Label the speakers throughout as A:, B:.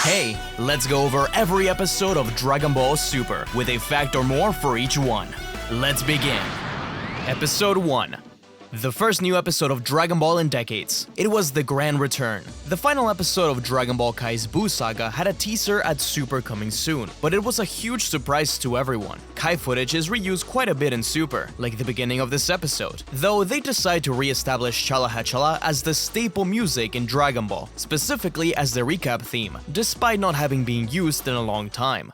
A: Hey, let's go over every episode of Dragon Ball Super with a fact or more for each one. Let's begin. Episode 1. The first new episode of Dragon Ball in decades. It was the Grand Return. The final episode of Dragon Ball Kai's Buu Saga had a teaser at Super coming soon, but it was a huge surprise to everyone. Kai footage is reused quite a bit in Super, like the beginning of this episode, though they decide to re-establish Chala Hachala as the staple music in Dragon Ball, specifically as the recap theme, despite not having been used in a long time.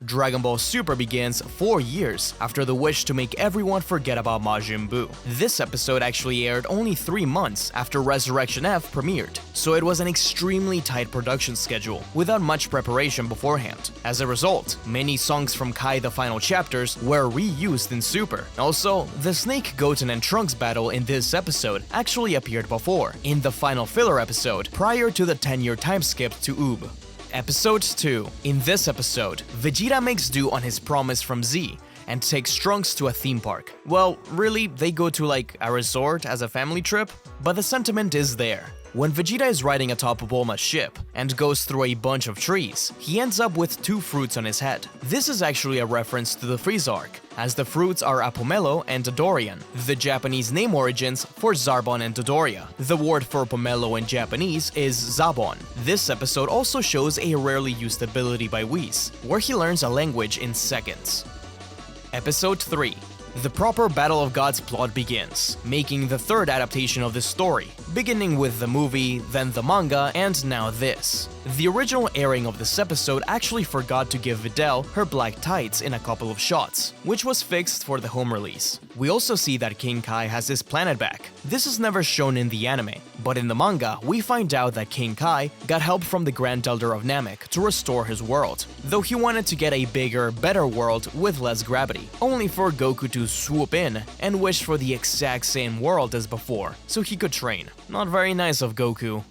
A: Dragon Ball Super begins 4 years after the wish to make everyone forget about Majin Buu. This episode actually aired only 3 months after Resurrection F premiered, so it was an extremely tight production schedule, without much preparation beforehand. As a result, many songs from Kai the Final Chapters were reused in Super. Also, the Snake, Goten, and Trunks battle in this episode actually appeared before, in the final filler episode, prior to the 10-year time skip to Oob. Episode 2. In this episode, Vegeta makes do on his promise from Z and takes Trunks to a theme park. Well, really, they go to like a resort as a family trip, but the sentiment is there. When Vegeta is riding atop Bulma's ship and goes through a bunch of trees, he ends up with 2 fruits on his head. This is actually a reference to the Frieza arc, as the fruits are Apomelo and Dodorian, the Japanese name origins for Zarbon and Dodoria. The word for pomelo in Japanese is Zabon. This episode also shows a rarely used ability by Whis, where he learns a language in seconds. Episode 3. The proper Battle of Gods plot begins, making the 3rd adaptation of the story, beginning with the movie, then the manga, and now this. The original airing of this episode actually forgot to give Videl her black tights in a couple of shots, which was fixed for the home release. We also see that King Kai has his planet back. This is never shown in the anime, but in the manga, we find out that King Kai got help from the Grand Elder of Namek to restore his world, though he wanted to get a bigger, better world with less gravity, only for Goku to swoop in and wish for the exact same world as before, so he could train. Not very nice of Goku.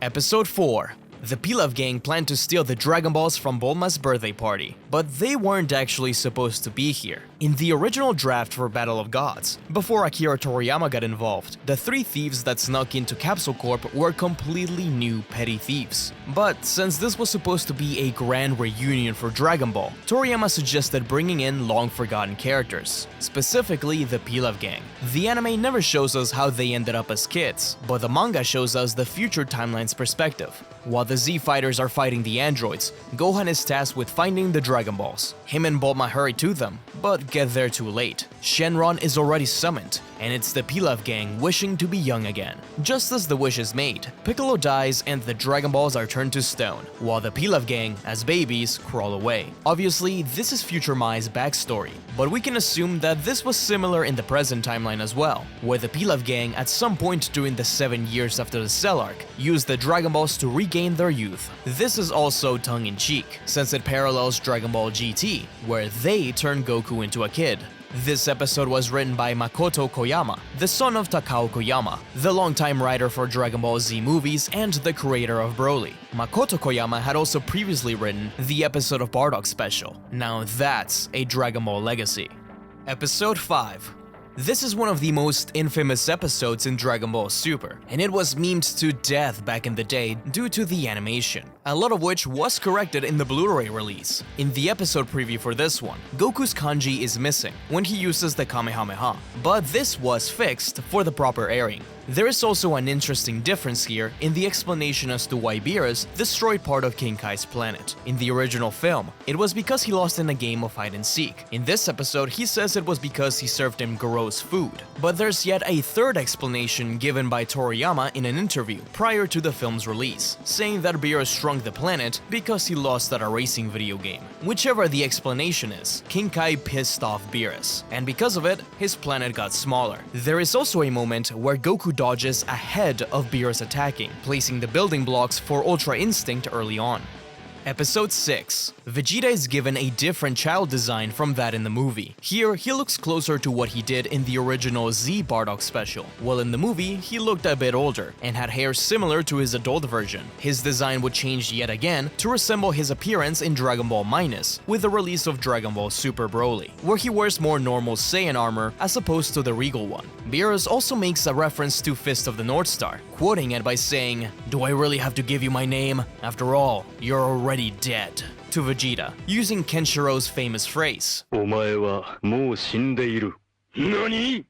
A: Episode 4. The Pilaf gang planned to steal the Dragon Balls from Bulma's birthday party, but they weren't actually supposed to be here. In the original draft for Battle of Gods, before Akira Toriyama got involved, the 3 thieves that snuck into Capsule Corp were completely new petty thieves. But since this was supposed to be a grand reunion for Dragon Ball, Toriyama suggested bringing in long-forgotten characters, specifically the Pilaf gang. The anime never shows us how they ended up as kids, but the manga shows us the future timeline's perspective. While the Z fighters are fighting the androids, Gohan is tasked with finding the Dragon Balls. Him and Bulma hurry to them, but get there too late. Shenron is already summoned, and it's the Pilaf gang wishing to be young again. Just as the wish is made, Piccolo dies and the Dragon Balls are turned to stone, while the Pilaf gang, as babies, crawl away. Obviously, this is future Mai's backstory, but we can assume that this was similar in the present timeline as well, where the Pilaf gang, at some point during the 7 years after the Cell arc, used the Dragon Balls to regain their youth. This is also tongue-in-cheek, since it parallels Dragon Ball GT, where they turn Goku into a kid. This episode was written by Makoto Koyama, the son of Takao Koyama, the longtime writer for Dragon Ball Z movies and the creator of Broly. Makoto Koyama had also previously written the episode of Bardock Special. Now that's a Dragon Ball legacy. Episode 5. This is one of the most infamous episodes in Dragon Ball Super, and it was memed to death back in the day due to the animation, a lot of which was corrected in the Blu-ray release. In the episode preview for this one, Goku's kanji is missing when he uses the Kamehameha, but this was fixed for the proper airing. There is also an interesting difference here in the explanation as to why Beerus destroyed part of King Kai's planet. In the original film, it was because he lost in a game of hide-and-seek. In this episode, he says it was because he served him gross food. But there's yet a 3rd explanation given by Toriyama in an interview prior to the film's release, saying that Beerus shrunk the planet because he lost at a racing video game. Whichever the explanation is, King Kai pissed off Beerus, and because of it, his planet got smaller. There is also a moment where Goku dodges ahead of Beerus attacking, placing the building blocks for Ultra Instinct early on. Episode 6. Vegeta is given a different child design from that in the movie. Here, he looks closer to what he did in the original Z Bardock special, while in the movie, he looked a bit older and had hair similar to his adult version. His design would change yet again to resemble his appearance in Dragon Ball Minus, with the release of Dragon Ball Super Broly, where he wears more normal Saiyan armor as opposed to the regal one. Beerus also makes a reference to Fist of the North Star, quoting it by saying, "Do I really have to give you my name? After all, you're already dead," to Vegeta, using Kenshiro's famous phrase.
B: お前はもう死んでいる。何?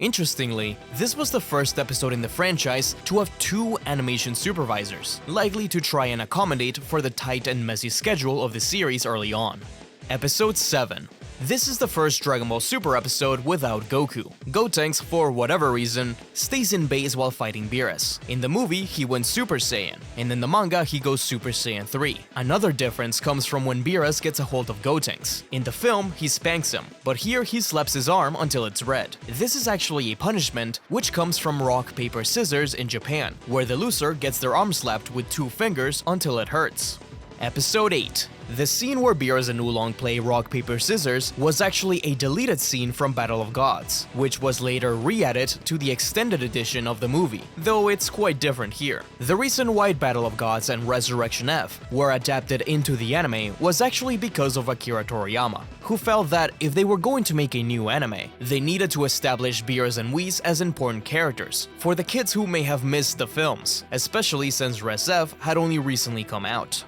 A: Interestingly, this was the first episode in the franchise to have 2 animation supervisors, likely to try and accommodate for the tight and messy schedule of the series early on. Episode 7. This is the first Dragon Ball Super episode without Goku. Gotenks, for whatever reason, stays in base while fighting Beerus. In the movie, he went Super Saiyan, and in the manga, he goes Super Saiyan 3. Another difference comes from when Beerus gets a hold of Gotenks. In the film, he spanks him, but here he slaps his arm until it's red. This is actually a punishment which comes from rock, paper, scissors in Japan, where the loser gets their arm slapped with 2 fingers until it hurts. Episode 8. The scene where Beerus and Oolong play rock, paper, scissors was actually a deleted scene from Battle of Gods, which was later re-added to the extended edition of the movie, though it's quite different here. The reason why Battle of Gods and Resurrection F were adapted into the anime was actually because of Akira Toriyama, who felt that if they were going to make a new anime, they needed to establish Beerus and Whis as important characters for the kids who may have missed the films, especially since Res F had only recently come out.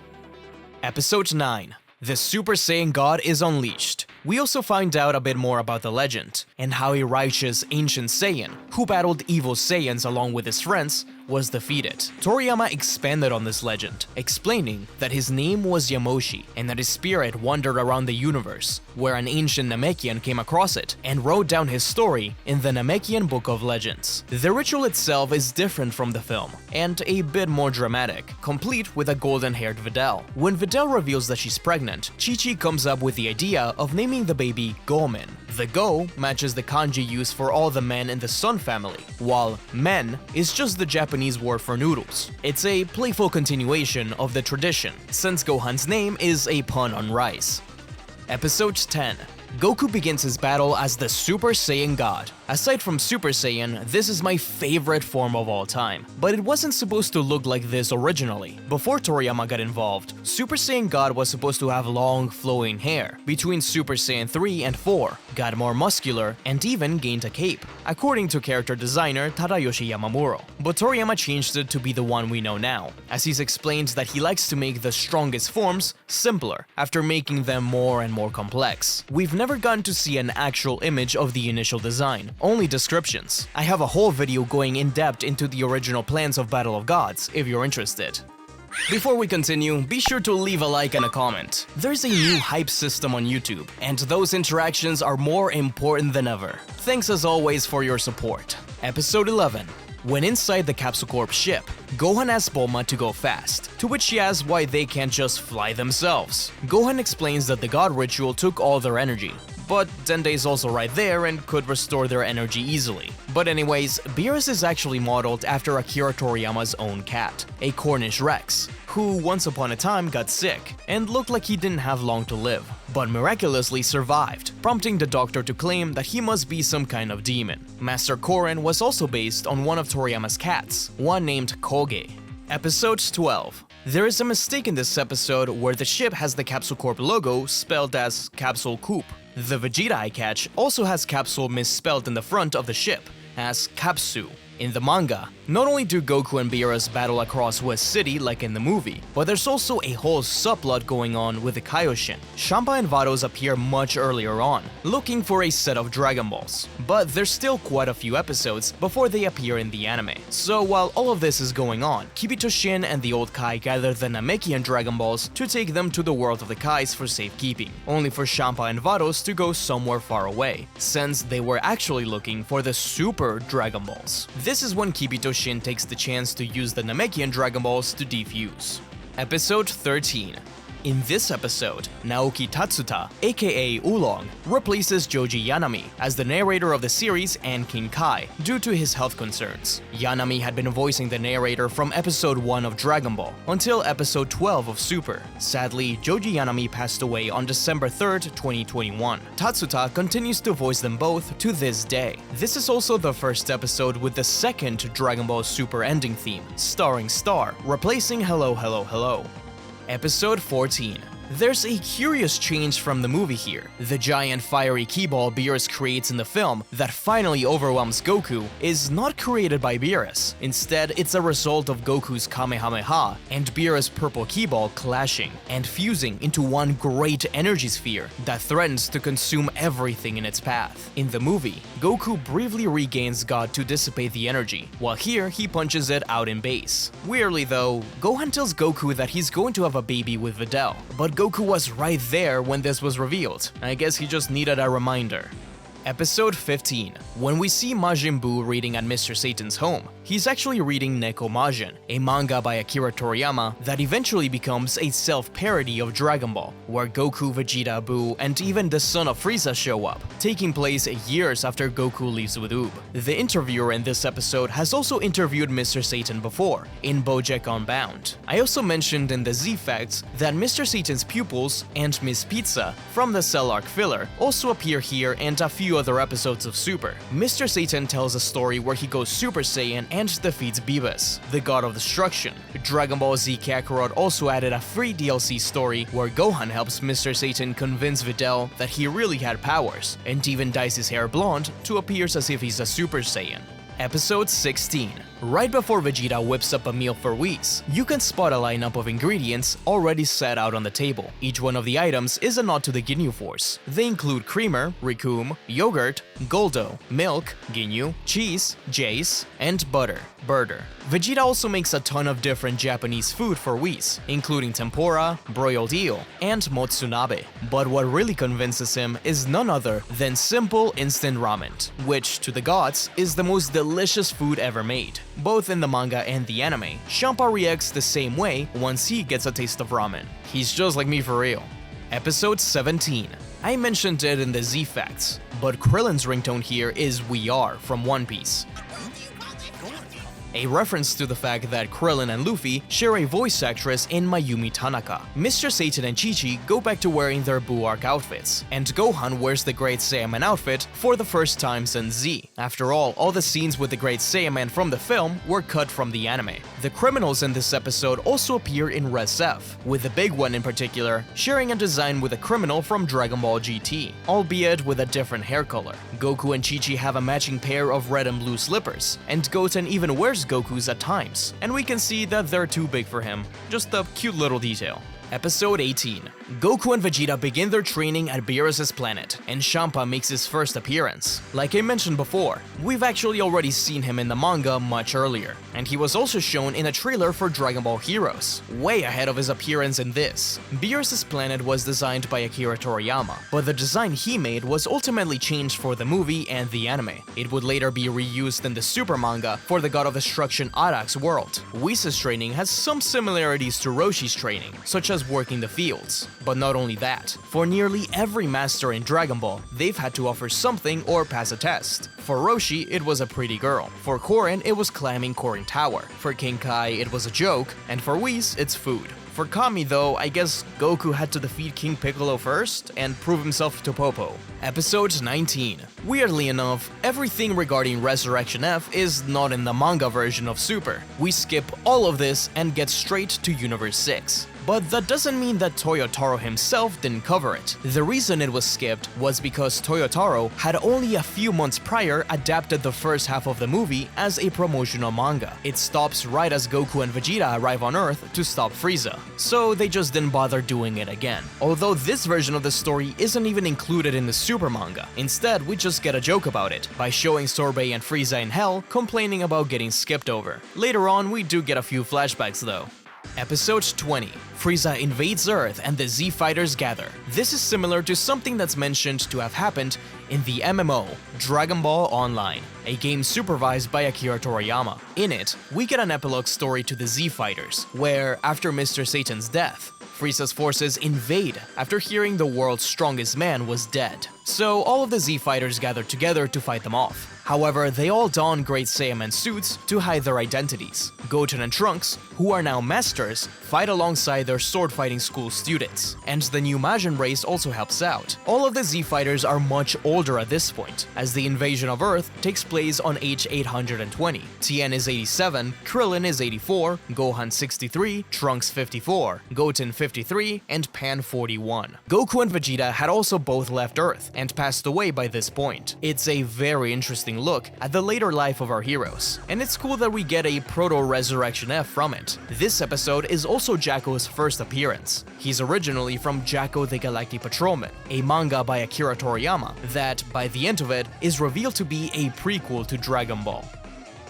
A: Episode 9. The Super Saiyan God is unleashed. We also find out a bit more about the legend, and how a righteous ancient Saiyan, who battled evil Saiyans along with his friends, was defeated. Toriyama expanded on this legend, explaining that his name was Yamoshi, and that his spirit wandered around the universe, where an ancient Namekian came across it, and wrote down his story in the Namekian Book of Legends. The ritual itself is different from the film, and a bit more dramatic, complete with a golden-haired Videl. When Videl reveals that she's pregnant, Chi-Chi comes up with the idea of naming the baby Gomen. The Go matches the kanji used for all the men in the Sun family, while Men is just the Japanese word for noodles. It's a playful continuation of the tradition, since Gohan's name is a pun on rice. Episode 10. Goku begins his battle as the Super Saiyan God. Aside from Super Saiyan, this is my favorite form of all time, but it wasn't supposed to look like this originally. Before Toriyama got involved, Super Saiyan God was supposed to have long, flowing hair. Between Super Saiyan 3 and 4, got more muscular and even gained a cape, according to character designer Tadayoshi Yamamuro. But Toriyama changed it to be the one we know now, as he's explained that he likes to make the strongest forms simpler, after making them more and more complex. We've never gotten to see an actual image of the initial design, only descriptions. I have a whole video going in depth into the original plans of Battle of Gods, if you're interested. Before we continue, be sure to leave a like and a comment. There's a new hype system on YouTube, and those interactions are more important than ever. Thanks as always for your support. Episode 11. When inside the Capsule Corp ship, Gohan asks Bulma to go fast, to which she asks why they can't just fly themselves. Gohan explains that the God ritual took all their energy, but Dende is also right there and could restore their energy easily. But anyways, Beerus is actually modeled after Akira Toriyama's own cat, a Cornish Rex, who once upon a time got sick and looked like he didn't have long to live, but miraculously survived, prompting the doctor to claim that he must be some kind of demon. Master Korin was also based on one of Toriyama's cats, one named Koge. Episode 12. There is a mistake in this episode where the ship has the Capsule Corp logo spelled as Capsule Coop. The Vegeta eye catch also has Capsule misspelled in the front of the ship as Capsu. In the manga, not only do Goku and Beerus battle across West City like in the movie, but there's also a whole subplot going on with the Kaioshin. Champa and Vados appear much earlier on, looking for a set of Dragon Balls, but there's still quite a few episodes before they appear in the anime. So while all of this is going on, Kibito Shin and the old Kai gather the Namekian Dragon Balls to take them to the world of the Kais for safekeeping, only for Champa and Vados to go somewhere far away, since they were actually looking for the Super Dragon Balls. This is when Kibito Shin takes the chance to use the Namekian Dragon Balls to defuse. Episode 13. In this episode, Naoki Tatsuta, aka Oolong, replaces Joji Yanami as the narrator of the series and King Kai due to his health concerns. Yanami had been voicing the narrator from episode 1 of Dragon Ball until episode 12 of Super. Sadly, Joji Yanami passed away on December 3rd, 2021. Tatsuta continues to voice them both to this day. This is also the first episode with the second Dragon Ball Super ending theme, starring Star, replacing Hello Hello Hello. Episode 14. There's a curious change from the movie here. The giant fiery keyball Beerus creates in the film that finally overwhelms Goku is not created by Beerus. Instead, it's a result of Goku's Kamehameha and Beerus' purple keyball clashing and fusing into one great energy sphere that threatens to consume everything in its path. In the movie, Goku briefly regains God to dissipate the energy, while here he punches it out in base. Weirdly though, Gohan tells Goku that he's going to have a baby with Videl, but Goku was right there when this was revealed. I guess he just needed a reminder. Episode 15. When we see Majin Buu reading at Mr. Satan's home, he's actually reading Neko Majin, a manga by Akira Toriyama that eventually becomes a self-parody of Dragon Ball, where Goku, Vegeta, Buu, and even the son of Frieza show up, taking place years after Goku leaves with Oob. The interviewer in this episode has also interviewed Mr. Satan before, in BoJack Unbound. I also mentioned in the Z-Facts that Mr. Satan's pupils and Miss Pizza from the Cell Arc filler also appear here and a few other episodes of Super. Mr. Satan tells a story where he goes Super Saiyan and defeats Beerus, the god of destruction. Dragon Ball Z Kakarot also added a free DLC story where Gohan helps Mr. Satan convince Videl that he really had powers, and even dyes his hair blonde to appear as if he's a Super Saiyan. Episode 16. Right before Vegeta whips up a meal for Whis, you can spot a lineup of ingredients already set out on the table. Each one of the items is a nod to the Ginyu Force. They include creamer, Rikum, yogurt, Goldo, milk, Ginyu, cheese, Jace, and butter, Burger. Vegeta also makes a ton of different Japanese food for Whis, including tempura, broiled eel, and motsunabe. But what really convinces him is none other than simple instant ramen, which, to the gods, is the most delicious food ever made. Both in the manga and the anime, Champa reacts the same way once he gets a taste of ramen. He's just like me for real. Episode 17. I mentioned it in the Z-Facts, but Krillin's ringtone here is "We Are" from One Piece, a reference to the fact that Krillin and Luffy share a voice actress in Mayumi Tanaka. Mr. Satan and Chi-Chi go back to wearing their Buu Arc outfits, and Gohan wears the Great Saiyaman outfit for the first time since Z. After all the scenes with the Great Saiyaman from the film were cut from the anime. The criminals in this episode also appear in Res F, with the big one in particular sharing a design with a criminal from Dragon Ball GT, albeit with a different hair color. Goku and Chi-Chi have a matching pair of red and blue slippers, and Goten even wears Goku's at times, and we can see that they're too big for him. Just a cute little detail. Episode 18. Goku and Vegeta begin their training at Beerus' planet, and Champa makes his first appearance. Like I mentioned before, we've actually already seen him in the manga much earlier, and he was also shown in a trailer for Dragon Ball Heroes, way ahead of his appearance in this. Beerus' planet was designed by Akira Toriyama, but the design he made was ultimately changed for the movie and the anime. It would later be reused in the Super manga for the God of Destruction Arak's world. Whis' training has some similarities to Roshi's training, such as working the fields. But not only that, for nearly every master in Dragon Ball, they've had to offer something or pass a test. For Roshi, it was a pretty girl. For Korin, it was climbing Korin Tower. For King Kai, it was a joke. And for Whis, it's food. For Kami though, I guess Goku had to defeat King Piccolo first and prove himself to Popo. Episode 19. Weirdly enough, everything regarding Resurrection F is not in the manga version of Super. We skip all of this and get straight to Universe 6. But that doesn't mean that Toyotaro himself didn't cover it. The reason it was skipped was because Toyotaro had only a few months prior adapted the first half of the movie as a promotional manga. It stops right as Goku and Vegeta arrive on Earth to stop Frieza, so they just didn't bother doing it again. Although this version of the story isn't even included in the Super manga. Instead, we just get a joke about it, by showing Sorbet and Frieza in Hell complaining about getting skipped over. Later on, we do get a few flashbacks though. Episode 20. Frieza invades Earth and the Z Fighters gather. This is similar to something that's mentioned to have happened in the MMO, Dragon Ball Online, a game supervised by Akira Toriyama. In it, we get an epilogue story to the Z Fighters, where, after Mr. Satan's death, Frieza's forces invade after hearing the world's strongest man was dead. So all of the Z fighters gather together to fight them off. However, they all don Great Saiyaman suits to hide their identities. Goten and Trunks, who are now masters, fight alongside their sword-fighting school students, and the new Majin race also helps out. All of the Z fighters are much older at this point, as the invasion of Earth takes place on age 820. Tien is 87, Krillin is 84, Gohan 63, Trunks 54, Goten 53, and Pan 41. Goku and Vegeta had also both left Earth and passed away by this point. It's a very interesting look at the later life of our heroes, and it's cool that we get a proto-Resurrection F from it. This episode is also Jacko's first appearance. He's originally from Jacko the Galactic Patrolman, a manga by Akira Toriyama that, by the end of it, is revealed to be a prequel to Dragon Ball.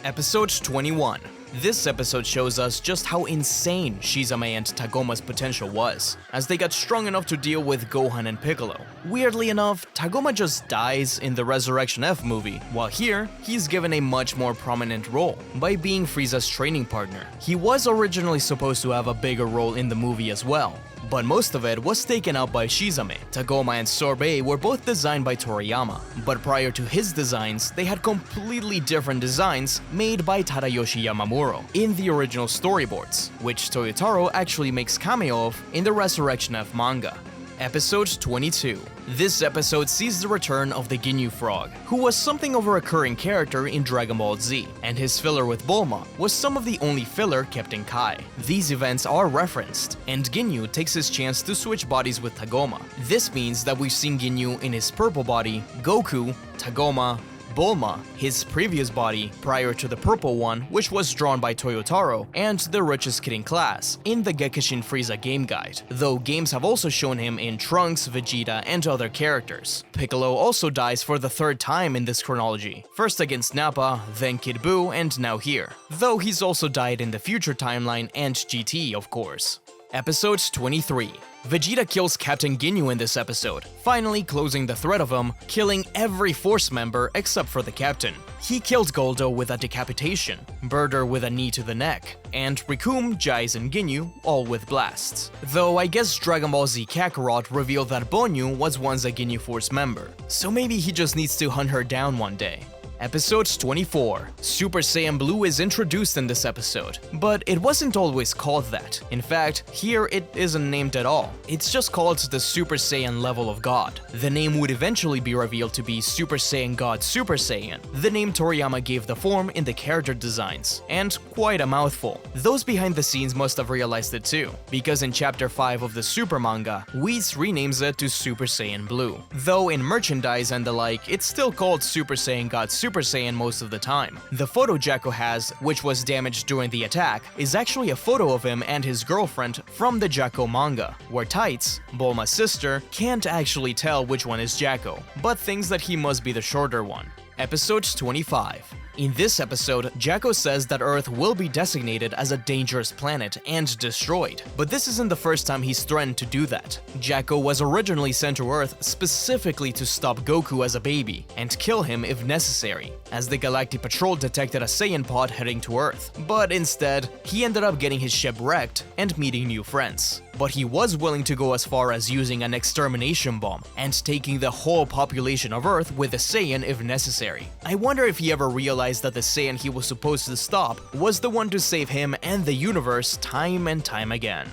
A: Episode 21. This episode shows us just how insane Shizame and Tagoma's potential was, as they got strong enough to deal with Gohan and Piccolo. Weirdly enough, Tagoma just dies in the Resurrection F movie, while here, he's given a much more prominent role by being Frieza's training partner. He was originally supposed to have a bigger role in the movie as well, but most of it was taken up by Shizame. Tagoma and Sorbet were both designed by Toriyama, but prior to his designs, they had completely different designs made by Tadayoshi Yamamuro in the original storyboards, which Toyotaro actually makes cameo of in the Resurrection F manga. Episode 22. This episode sees the return of the Ginyu Frog, who was something of a recurring character in Dragon Ball Z, and his filler with Bulma was some of the only filler kept in Kai. These events are referenced, and Ginyu takes his chance to switch bodies with Tagoma. This means that we've seen Ginyu in his purple body, Goku, Tagoma, Bulma, his previous body prior to the purple one, which was drawn by Toyotaro, and the richest kid in class in the Gekishin Frieza game guide, though games have also shown him in Trunks, Vegeta, and other characters. Piccolo also dies for the third time in this chronology, first against Nappa, then Kid Buu, and now here, though he's also died in the future timeline and GT, of course. Episode 23. Vegeta kills Captain Ginyu in this episode, finally closing the threat of him, killing every Force member except for the captain. He killed Goldo with a decapitation, Birder with a knee to the neck, and Rikum, Jais, and Ginyu all with blasts. Though I guess Dragon Ball Z Kakarot revealed that Bonyu was once a Ginyu Force member, so maybe he just needs to hunt her down one day. Episode 24. Super Saiyan Blue is introduced in this episode, but it wasn't always called that. In fact, here it isn't named at all. It's just called the Super Saiyan level of God. The name would eventually be revealed to be Super Saiyan God Super Saiyan, the name Toriyama gave the form in the character designs, and quite a mouthful. Those behind the scenes must have realized it too, because in chapter 5 of the Super manga, Whis renames it to Super Saiyan Blue. Though in merchandise and the like, it's still called Super Saiyan God Super Saiyan most of the time. The photo Jacko has, which was damaged during the attack, is actually a photo of him and his girlfriend from the Jacko manga, where Tights, Bulma's sister, can't actually tell which one is Jacko, but thinks that he must be the shorter one. Episode 25. In this episode, Jacko says that Earth will be designated as a dangerous planet and destroyed, but this isn't the first time he's threatened to do that. Jacko was originally sent to Earth specifically to stop Goku as a baby and kill him if necessary, as the Galactic Patrol detected a Saiyan pod heading to Earth, but instead, he ended up getting his ship wrecked and meeting new friends. But he was willing to go as far as using an extermination bomb and taking the whole population of Earth with a Saiyan if necessary. I wonder if he ever realized that the Saiyan he was supposed to stop was the one to save him and the universe time and time again.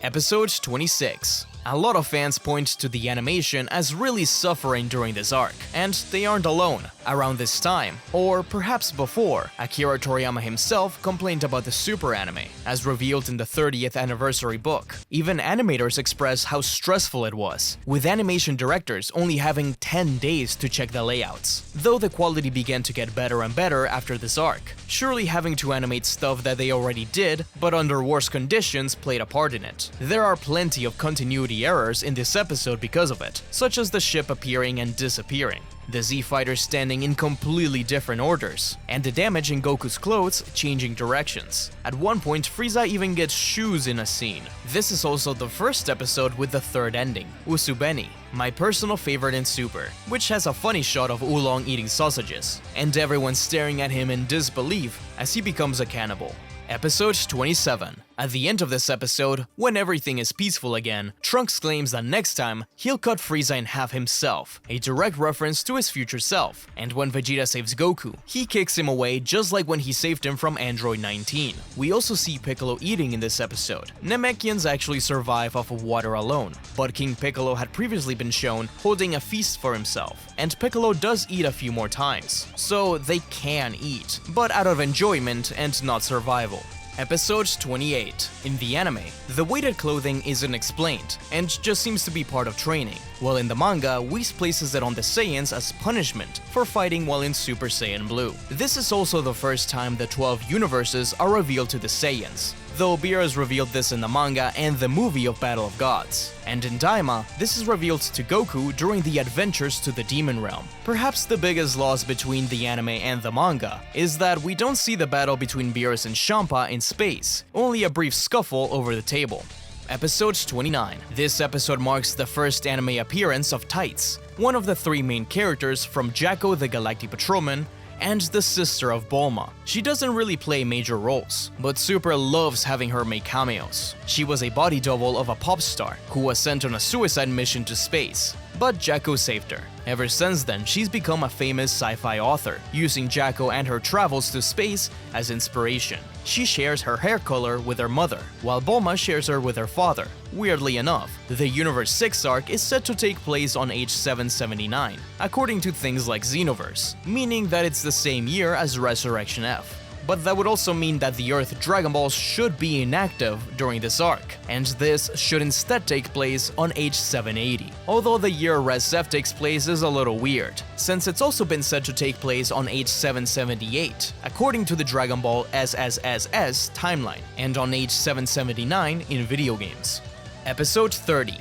A: Episode 26. A lot of fans point to the animation as really suffering during this arc, and they aren't alone. Around this time, or perhaps before, Akira Toriyama himself complained about the Super anime, as revealed in the 30th anniversary book. Even animators expressed how stressful it was, with animation directors only having 10 days to check the layouts, though the quality began to get better and better after this arc. Surely having to animate stuff that they already did, but under worse conditions, played a part in it. There are plenty of continuity errors in this episode because of it, such as the ship appearing and disappearing, the Z fighters standing in completely different orders, and the damage in Goku's clothes changing directions. At one point, Frieza even gets shoes in a scene. This is also the first episode with the third ending, Usubeni, my personal favorite in Super, which has a funny shot of Oolong eating sausages, and everyone staring at him in disbelief as he becomes a cannibal. Episode 27. At the end of this episode, when everything is peaceful again, Trunks claims that next time, he'll cut Frieza in half himself, a direct reference to his future self. And when Vegeta saves Goku, he kicks him away just like when he saved him from Android 19. We also see Piccolo eating in this episode. Namekians actually survive off of water alone, but King Piccolo had previously been shown holding a feast for himself, and Piccolo does eat a few more times, so they can eat, but out of enjoyment and not survival. Episode 28. In the anime, the weighted clothing isn't explained, and just seems to be part of training, while in the manga, Whis places it on the Saiyans as punishment for fighting while in Super Saiyan Blue. This is also the first time the 12 universes are revealed to the Saiyans, though Beerus revealed this in the manga and the movie of Battle of Gods. And in Daima, this is revealed to Goku during the adventures to the Demon Realm. Perhaps the biggest loss between the anime and the manga is that we don't see the battle between Beerus and Champa in space, only a brief scuffle over the table. Episode 29. This episode marks the first anime appearance of Tights, one of the three main characters from Jacko the Galactic Patrolman, and the sister of Bulma. She doesn't really play major roles, but Super loves having her make cameos. She was a body double of a pop star who was sent on a suicide mission to space, but Jacko saved her. Ever since then, she's become a famous sci-fi author, using Jacko and her travels to space as inspiration. She shares her hair color with her mother, while Bulma shares her with her father. Weirdly enough, the Universe 6 arc is set to take place on age 779, according to things like Xenoverse, meaning that it's the same year as Resurrection F. But that would also mean that the Earth Dragonballs should be inactive during this arc, and this should instead take place on age 780. Although the year Res F takes place is a little weird, since it's also been said to take place on age 778, according to the Dragon Ball SSSS timeline, and on age 779 in video games. Episode 30.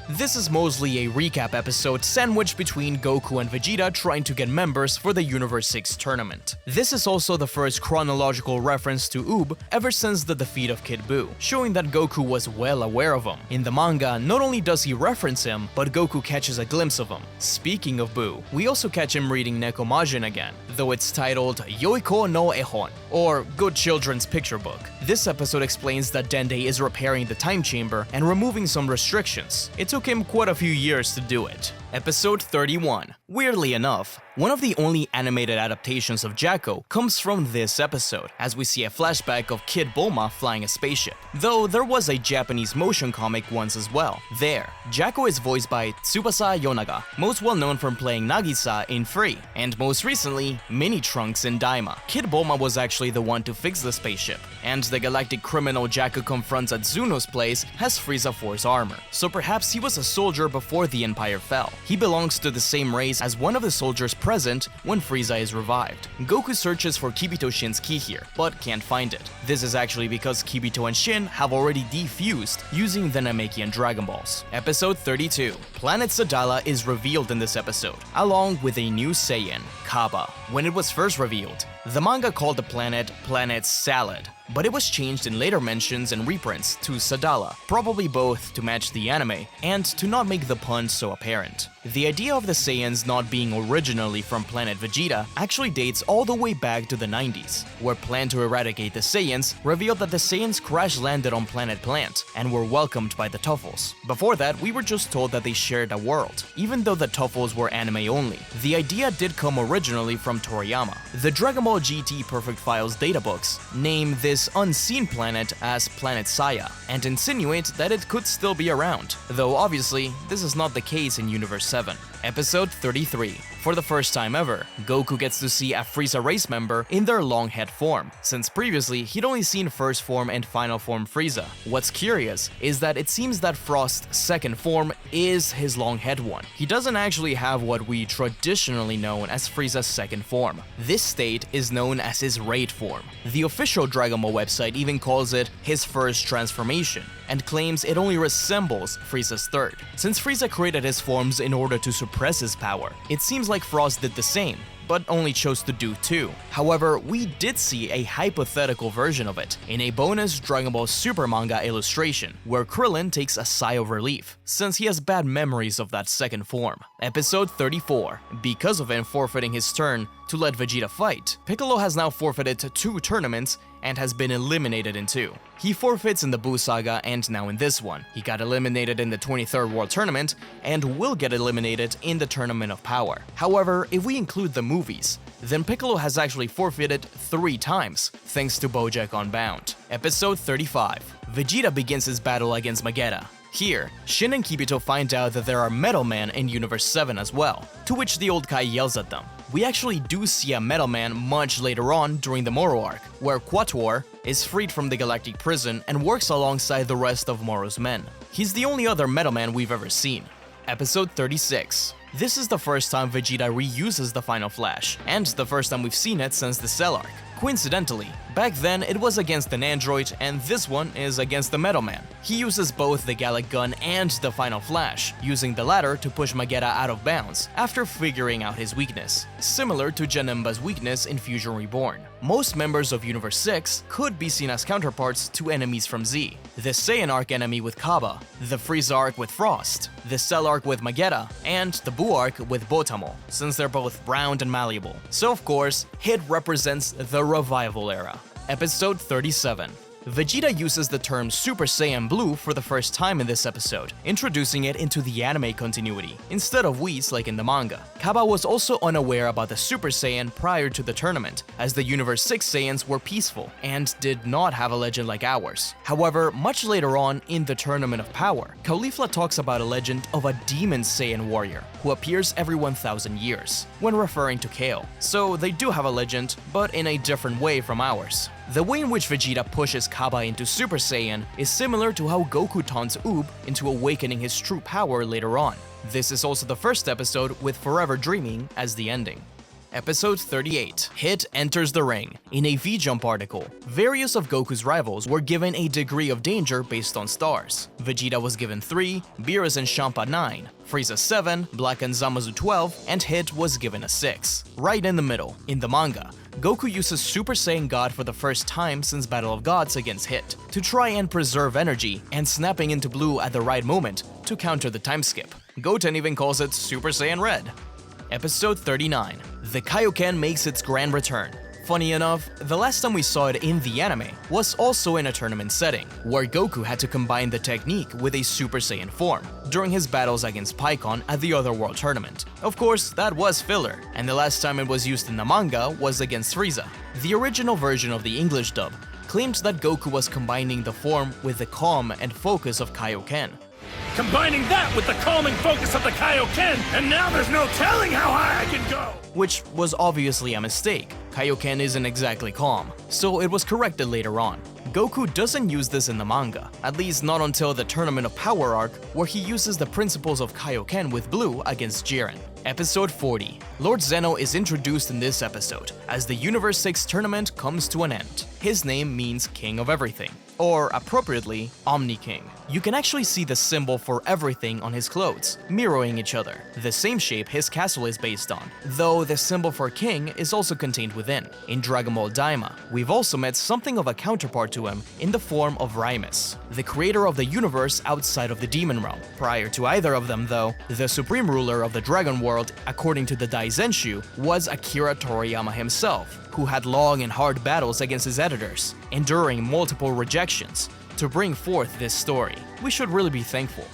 A: This is mostly a recap episode sandwiched between Goku and Vegeta trying to get members for the Universe 6 tournament. This is also the first chronological reference to Oob ever since the defeat of Kid Buu, showing that Goku was well aware of him. In the manga, not only does he reference him, but Goku catches a glimpse of him. Speaking of Buu, we also catch him reading Nekomajin again, though it's titled Yoiko no Ehon, or Good Children's Picture Book. This episode explains that Dende is repairing the time chamber and removing some restrictions. It took him quite a few years to do it. Episode 31. Weirdly enough, one of the only animated adaptations of Jacko comes from this episode, as we see a flashback of Kid Bulma flying a spaceship. Though there was a Japanese motion comic once as well. There, Jacko is voiced by Tsubasa Yonaga, most well known from playing Nagisa in Free, and most recently, Mini Trunks in Daima. Kid Bulma was actually the one to fix the spaceship, and the galactic criminal Jacko confronts at Zuno's place has Frieza Force armor, so perhaps he was a soldier before the Empire fell. He belongs to the same race as one of the soldiers present when Frieza is revived. Goku searches for Kibito Shin's key here, but can't find it. This is actually because Kibito and Shin have already defused using the Namekian Dragon Balls. Episode 32. Planet Sadala is revealed in this episode, along with a new Saiyan, Kaba. When it was first revealed, the manga called the planet Planet Salad, but it was changed in later mentions and reprints to Sadala, probably both to match the anime and to not make the pun so apparent. The idea of the Saiyans not being originally from planet Vegeta actually dates all the way back to the 90s, where Plan to eradicate the Saiyans revealed that the Saiyans crash-landed on planet Plant and were welcomed by the Tuffles. Before that, we were just told that they shared a world, even though the Tuffles were anime only. The idea did come originally from Toriyama. The Dragon Ball GT Perfect Files databooks name this unseen planet as Planet Saya, and insinuate that it could still be around, though obviously this is not the case in Universe 7. Episode 33. For the first time ever, Goku gets to see a Frieza race member in their long head form, since previously he'd only seen first form and final form Frieza. What's curious is that it seems that Frost's second form is his long head one. He doesn't actually have what we traditionally know as Frieza's second form. This state is known as his Raid form. The official Dragon Ball website even calls it his first transformation, and claims it only resembles Frieza's third. Since Frieza created his forms in order to suppress his power, it seems like Frost did the same, but only chose to do two. However, we did see a hypothetical version of it in a bonus Dragon Ball Super manga illustration, where Krillin takes a sigh of relief, since he has bad memories of that second form. Episode 34. Because of him forfeiting his turn to let Vegeta fight, Piccolo has now forfeited 2 tournaments and has been eliminated in 2. He forfeits in the Buu Saga and now in this one. He got eliminated in the 23rd World Tournament and will get eliminated in the Tournament of Power. However, if we include the movies, then Piccolo has actually forfeited 3 times, thanks to BoJack Unbound. Episode 35. Vegeta begins his battle against Vegeta. Here, Shin and Kibito find out that there are Metal Man in Universe 7 as well, to which the old Kai yells at them. We actually do see a Metal Man much later on during the Moro arc, where Quatuor is freed from the galactic prison and works alongside the rest of Moro's men. He's the only other Metal Man we've ever seen. Episode 36. This is the first time Vegeta reuses the Final Flash, and the first time we've seen it since the Cell arc. Coincidentally, back then it was against an android, and this one is against the Metal Man. He uses both the Gallic Gun and the Final Flash, using the latter to push Vegeta out of bounds after figuring out his weakness, similar to Janemba's weakness in Fusion Reborn. Most members of Universe 6 could be seen as counterparts to enemies from Z. The Saiyan arc enemy with Kaba, the Frieza arc with Frost, the Cell arc with Vegeta, and the Buu arc with Botamo, since they're both round and malleable. So of course, Hit represents the Revival era. Episode 37. Vegeta uses the term Super Saiyan Blue for the first time in this episode, introducing it into the anime continuity, instead of Whis like in the manga. Kaba was also unaware about the Super Saiyan prior to the tournament, as the Universe 6 Saiyans were peaceful and did not have a legend like ours. However, much later on in the Tournament of Power, Caulifla talks about a legend of a Demon Saiyan warrior who appears every 1,000 years, when referring to Kale. So they do have a legend, but in a different way from ours. The way in which Vegeta pushes Kaba into Super Saiyan is similar to how Goku taunts Oob into awakening his true power later on. This is also the first episode with Forever Dreaming as the ending. Episode 38. Hit enters the ring. In a V-Jump article, various of Goku's rivals were given a degree of danger based on stars. Vegeta was given 3, Beerus and Champa 9, Frieza 7, Black and Zamasu 12, and Hit was given a 6. Right in the middle, in the manga, Goku uses Super Saiyan God for the first time since Battle of Gods against Hit, to try and preserve energy and snapping into blue at the right moment to counter the time skip. Goten even calls it Super Saiyan Red. Episode 39. The Kaioken makes its grand return. Funny enough, the last time we saw it in the anime was also in a tournament setting, where Goku had to combine the technique with a Super Saiyan form during his battles against Pikkon at the Other World Tournament. Of course, that was filler, and the last time it was used in the manga was against Frieza. The original version of the English dub claimed that Goku was combining the form with the calm and focus of Kaioken.
C: Combining that with the calming focus of the Kaioken, and now there's no telling how high I can go!
A: Which was obviously a mistake. Kaioken isn't exactly calm, so it was corrected later on. Goku doesn't use this in the manga, at least not until the Tournament of Power arc, where he uses the principles of Kaioken with Blue against Jiren. Episode 40. Lord Zeno is introduced in this episode, as the Universe 6 tournament comes to an end. His name means King of Everything, or appropriately, Omni-King. You can actually see the symbol for everything on his clothes, mirroring each other, the same shape his castle is based on, though the symbol for King is also contained within. In Dragon Ball Daima, we've also met something of a counterpart to him in the form of Raimus, the creator of the universe outside of the Demon Realm. Prior to either of them though, the supreme ruler of the Dragon World, according to the Daizenshu, was Akira Toriyama himself, who had long and hard battles against his editors, enduring multiple rejections, to bring forth this story. We should really be thankful.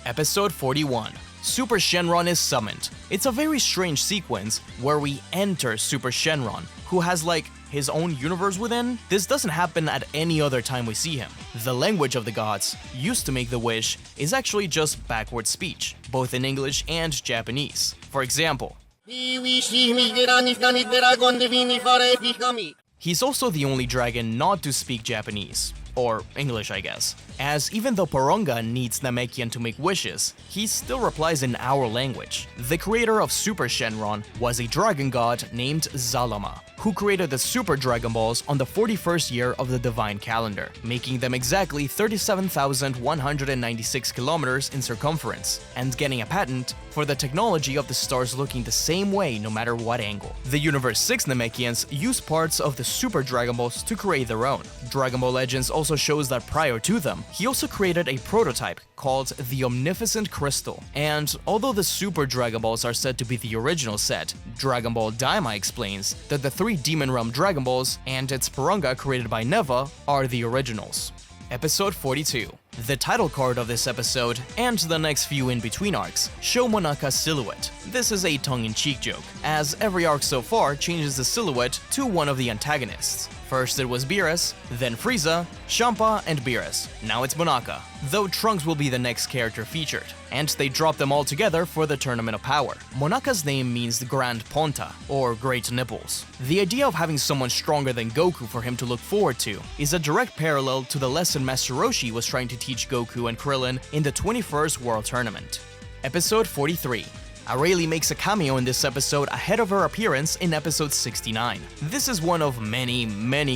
A: Episode 41. Super Shenron is summoned. It's a very strange sequence where we enter Super Shenron, who has like his own universe within. This doesn't happen at any other time we see him. The language of the gods, used to make the wish, is actually just backward speech, both in English and Japanese. For example, he's also the only dragon not to speak Japanese. Or English, I guess. As even though Poronga needs Namekian to make wishes, he still replies in our language. The creator of Super Shenron was a dragon god named Zalama, who created the Super Dragon Balls on the 41st year of the Divine Calendar, making them exactly 37,196 kilometers in circumference, and getting a patent for the technology of the stars looking the same way no matter what angle. The Universe 6 Namekians use parts of the Super Dragon Balls to create their own. Dragon Ball Legends also also shows that prior to them, he also created a prototype called the Omnificent Crystal. And although the Super Dragon Balls are said to be the original set, Dragon Ball Daima explains that the 3 Demon Realm Dragon Balls and its Purunga created by Neva are the originals. Episode 42. The title card of this episode, and the next few in-between arcs, show Monaka's silhouette. This is a tongue-in-cheek joke, as every arc so far changes the silhouette to one of the antagonists. First it was Beerus, then Frieza, Champa, and Beerus. Now it's Monaka, though Trunks will be the next character featured, and they drop them all together for the Tournament of Power. Monaka's name means Grand Ponta, or Great Nipples. The idea of having someone stronger than Goku for him to look forward to is a direct parallel to the lesson Master Roshi was trying to teach Goku and Krillin in the 21st World Tournament. Episode 43. Rayleigh makes a cameo in this episode ahead of her appearance in episode 69. This is one of many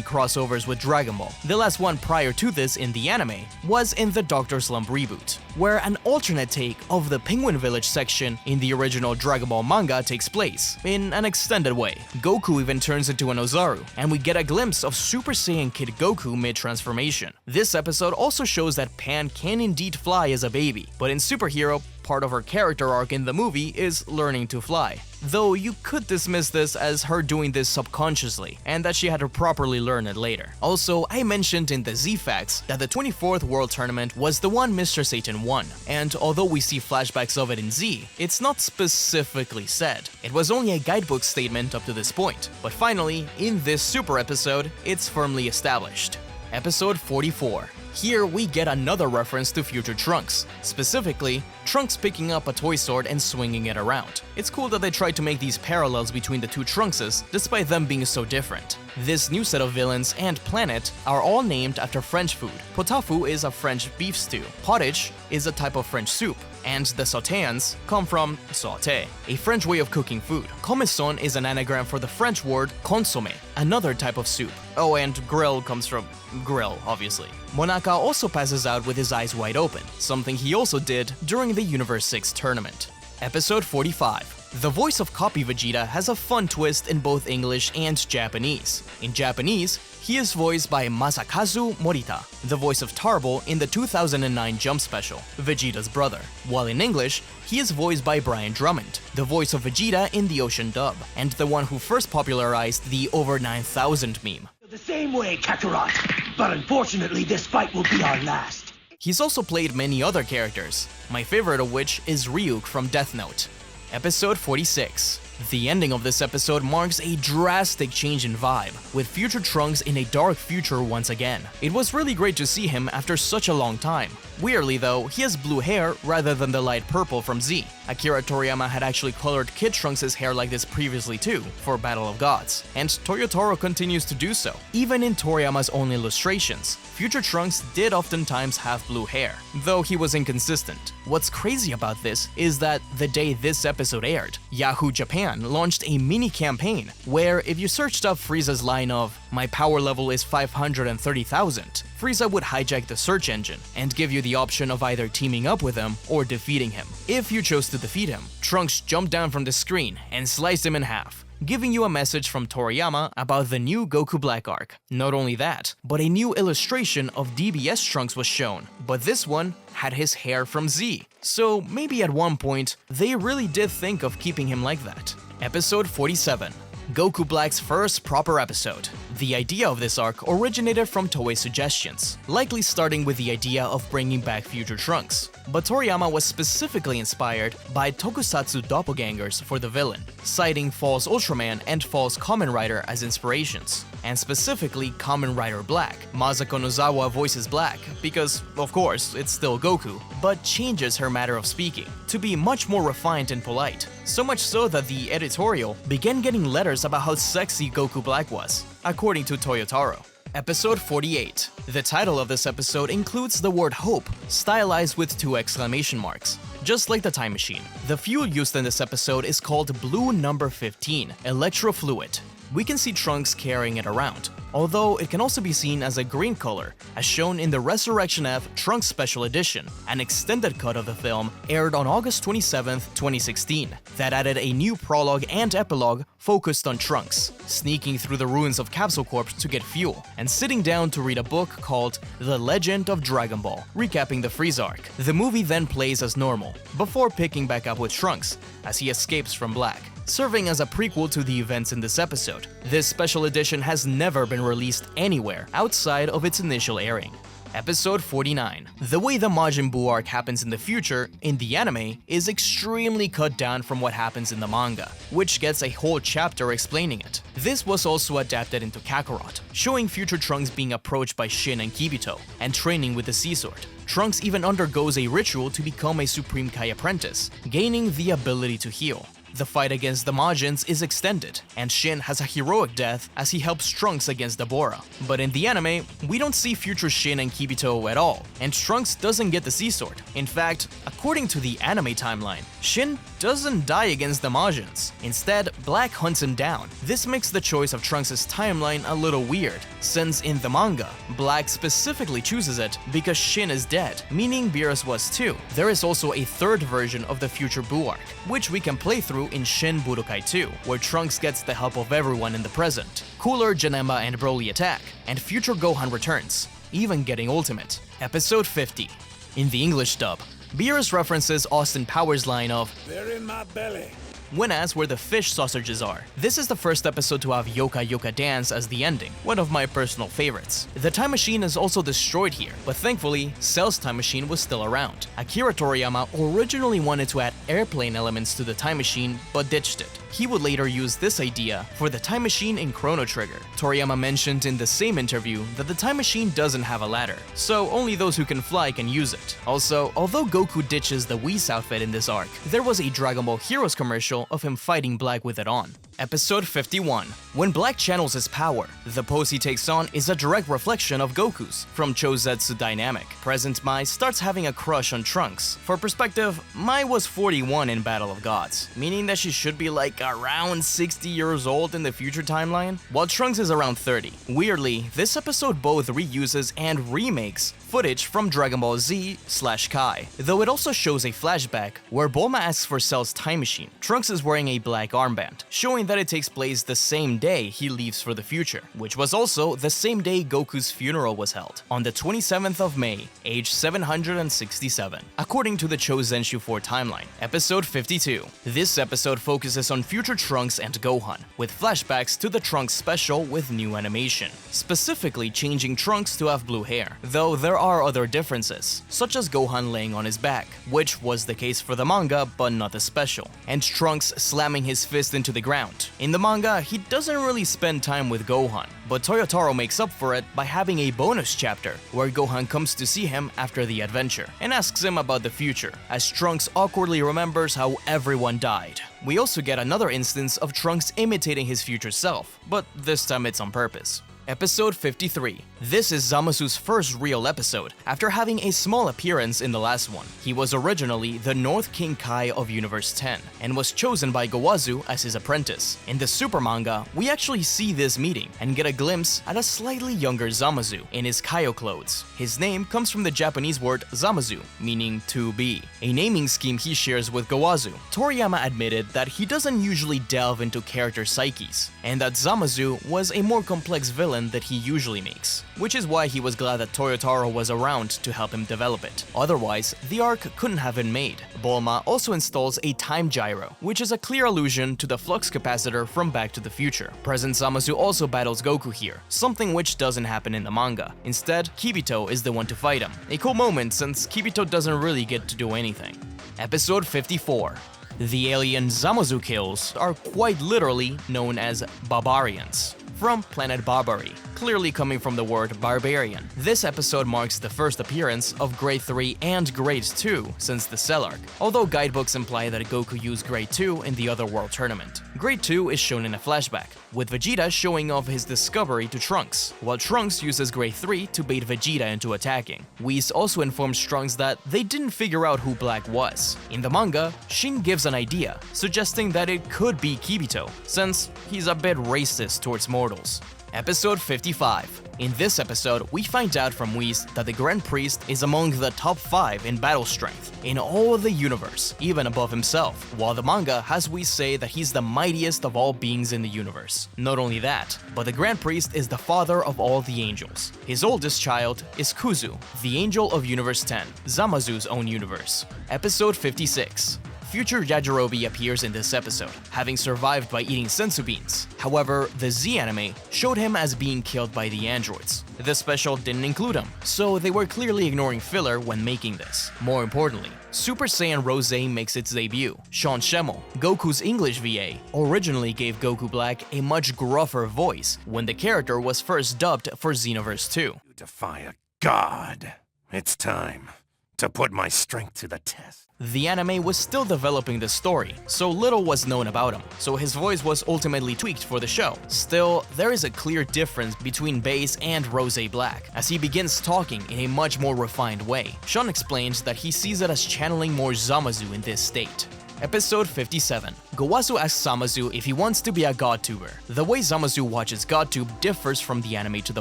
A: crossovers with Dragon Ball. The last one prior to this in the anime was in the Dr. Slump reboot, where an alternate take of the Penguin Village section in the original Dragon Ball manga takes place, in an extended way. Goku even turns into an Ozaru, and we get a glimpse of Super Saiyan Kid Goku mid-transformation. This episode also shows that Pan can indeed fly as a baby, but in Superhero, part of her character arc in the movie is learning to fly. Though you could dismiss this as her doing this subconsciously, and that she had to properly learn it later. Also, I mentioned in the Z-Facts that the 24th World Tournament was the one Mr. Satan won, and although we see flashbacks of it in Z, it's not specifically said. It was only a guidebook statement up to this point, but finally, in this Super episode, it's firmly established. Episode 44. Here we get another reference to future Trunks, specifically, Trunks picking up a toy sword and swinging it around. It's cool that they tried to make these parallels between the two Trunkses, despite them being so different. This new set of villains and planet are all named after French food. Potafu is a French beef stew, pottage is a type of French soup, and the sautéans come from sauté, a French way of cooking food. Comesson is an anagram for the French word consommé, another type of soup. Oh, and grill comes from grill, obviously. Monaka also passes out with his eyes wide open, something he also did during the Universe 6 tournament. Episode 45. The voice of Copy Vegeta has a fun twist in both English and Japanese. In Japanese, he is voiced by Masakazu Morita, the voice of Tarble in the 2009 Jump Special, Vegeta's brother, while in English, he is voiced by Brian Drummond, the voice of Vegeta in the Ocean dub, and the one who first popularized the over 9,000 meme.
D: The same way, Kakarot, but unfortunately this fight will be our last.
A: He's also played many other characters, my favorite of which is Ryuk from Death Note. Episode 46. The ending of this episode marks a drastic change in vibe, with future Trunks in a dark future once again. It was really great to see him after such a long time. Weirdly though, he has blue hair rather than the light purple from Z. Akira Toriyama had actually colored Kid Trunks' hair like this previously too, for Battle of Gods, and Toyotaro continues to do so. Even in Toriyama's own illustrations, future Trunks did oftentimes have blue hair, though he was inconsistent. What's crazy about this is that the day this episode aired, Yahoo Japan launched a mini campaign where if you searched up Frieza's line of "My power level is 530,000," Frieza would hijack the search engine and give you the option of either teaming up with him or defeating him. If you chose to defeat him, Trunks jumped down from the screen and sliced him in half, giving you a message from Toriyama about the new Goku Black arc. Not only that, but a new illustration of DBS Trunks was shown, but this one had his hair from Z. So maybe at one point, they really did think of keeping him like that. Episode 47. Goku Black's first proper episode. The idea of this arc originated from Toei's suggestions, likely starting with the idea of bringing back future Trunks. But Toriyama was specifically inspired by tokusatsu doppelgangers for the villain, citing False Ultraman and False Kamen Rider as inspirations, and specifically Kamen Rider Black. Masako Nozawa voices Black because, of course, it's still Goku, but changes her manner of speaking to be much more refined and polite. So much so that the editorial began getting letters about how sexy Goku Black was, according to Toyotaro. Episode 48. The title of this episode includes the word hope, stylized with 2 exclamation marks. Just like the time machine, the fuel used in this episode is called Blue Number 15, Electrofluid. we can see Trunks carrying it around, although it can also be seen as a green color, as shown in the Resurrection F Trunks Special Edition, an extended cut of the film aired on August 27, 2016, that added a new prologue and epilogue focused on Trunks, sneaking through the ruins of Capsule Corp to get fuel, and sitting down to read a book called The Legend of Dragonball, recapping the Freeze arc. The movie then plays as normal, before picking back up with Trunks, as he escapes from Black, serving as a prequel to the events in this episode. This special edition has never been released anywhere outside of its initial airing. Episode 49. The way the Majin Buu arc happens in the future, in the anime, is extremely cut down from what happens in the manga, which gets a whole chapter explaining it. This was also adapted into Kakarot, showing future Trunks being approached by Shin and Kibito, and training with the Sea Sword. Trunks even undergoes a ritual to become a Supreme Kai apprentice, gaining the ability to heal. The fight against the Majins is extended, and Shin has a heroic death as he helps Trunks against the Bora. But in the anime, we don't see future Shin and Kibito at all, and Trunks doesn't get the Sea Sword. In fact, according to the anime timeline, Shin doesn't die against the Majins. Instead, Black hunts him down. This makes the choice of Trunks' timeline a little weird, since in the manga, Black specifically chooses it because Shin is dead, meaning Beerus was too. There is also a third version of the future Buu arc, which we can play through in Shin Budokai 2, where Trunks gets the help of everyone in the present. Cooler Janemba and Broly attack, and future Gohan returns, even getting Ultimate. Episode 50. In the English dub, Beerus references Austin Powers' line of
C: They're in my belly.
A: when asked where the fish sausages are. This is the first episode to have Yoka Yoka Dance as the ending, one of my personal favorites. The time machine is also destroyed here, but thankfully, Cell's time machine was still around. Akira Toriyama originally wanted to add airplane elements to the time machine, but ditched it. He would later use this idea for the time machine in Chrono Trigger. Toriyama mentioned in the same interview that the time machine doesn't have a ladder, so only those who can fly can use it. Also, although Goku ditches the Whis outfit in this arc, there was a Dragon Ball Heroes commercial of him fighting Black with it on. Episode 51. When Black channels his power, the pose he takes on is a direct reflection of Goku's from Chozetsu Dynamic. Present Mai starts having a crush on Trunks. For perspective, Mai was 41 in Battle of Gods, meaning that she should be like around 60 years old in the future timeline, while Trunks is around 30. Weirdly, this episode both reuses and remakes footage from Dragon Ball Z/Kai, though it also shows a flashback where Bulma asks for Cell's time machine. Trunks is wearing a black armband, showing that it takes place the same day he leaves for the future, which was also the same day Goku's funeral was held, on the 27th of May, age 767, according to the Chozenshu 4 timeline. Episode 52. This episode focuses on future Trunks and Gohan, with flashbacks to the Trunks special with new animation, specifically changing Trunks to have blue hair, though there are other differences, such as Gohan laying on his back, which was the case for the manga but not the special, and Trunks slamming his fist into the ground. In the manga, he doesn't really spend time with Gohan, but Toyotaro makes up for it by having a bonus chapter where Gohan comes to see him after the adventure and asks him about the future, as Trunks awkwardly remembers how everyone died. We also get another instance of Trunks imitating his future self, but this time it's on purpose. Episode 53. This is Zamasu's first real episode, after having a small appearance in the last one. He was originally the North King Kai of Universe 10, and was chosen by Gowazu as his apprentice. In the Super manga, we actually see this meeting, and get a glimpse at a slightly younger Zamasu in his Kaio clothes. His name comes from the Japanese word Zamazu, meaning to be, a naming scheme he shares with Gowazu. Toriyama admitted that he doesn't usually delve into character psyches, and that Zamazu was a more complex villain that he usually makes, which is why he was glad that Toyotaro was around to help him develop it. Otherwise, the arc couldn't have been made. Bulma also installs a time gyro, which is a clear allusion to the flux capacitor from Back to the Future. Present Zamasu also battles Goku here, something which doesn't happen in the manga. Instead, Kibito is the one to fight him. A cool moment since Kibito doesn't really get to do anything. Episode 54. The alien Zamasu kills are quite literally known as Barbarians, from planet Barbary. clearly coming from the word barbarian. This episode marks the first appearance of Grade 3 and Grade 2 since the Cell arc, although guidebooks imply that Goku used Grade 2 in the other world tournament. Grade 2 is shown in a flashback, with Vegeta showing off his discovery to Trunks, while Trunks uses Grade 3 to bait Vegeta into attacking. Whis also informs Trunks that they didn't figure out who Black was. In the manga, Shin gives an idea, suggesting that it could be Kibito, since he's a bit racist towards mortals. Episode 55. In this episode, we find out from Whis that the Grand Priest is among the top 5 in battle strength in all of the universe, even above himself, while the manga has Whis say that he's the mightiest of all beings in the universe. Not only that, but the Grand Priest is the father of all the angels. His oldest child is Kuzu, the angel of Universe 10, Zamazu's own universe. Episode 56. Future Yajirobe appears in this episode, having survived by eating senzu beans. However, the Z anime showed him as being killed by the androids. This special didn't include him, so they were clearly ignoring filler when making this. More importantly, Super Saiyan Rose makes its debut. Sean Schemmel, Goku's English VA, originally gave Goku Black a much gruffer voice when the character was first dubbed for Xenoverse 2.
C: You defy a god. It's time to put my strength to the test.
A: The anime was still developing the story, so little was known about him, so his voice was ultimately tweaked for the show. Still, there is a clear difference between Base and Rose Black, as he begins talking in a much more refined way. Sean explains that he sees it as channeling more Zamazu in this state. Episode 57. Gowasu asks Zamazu if he wants to be a GodTuber. The way Zamazu watches GodTube differs from the anime to the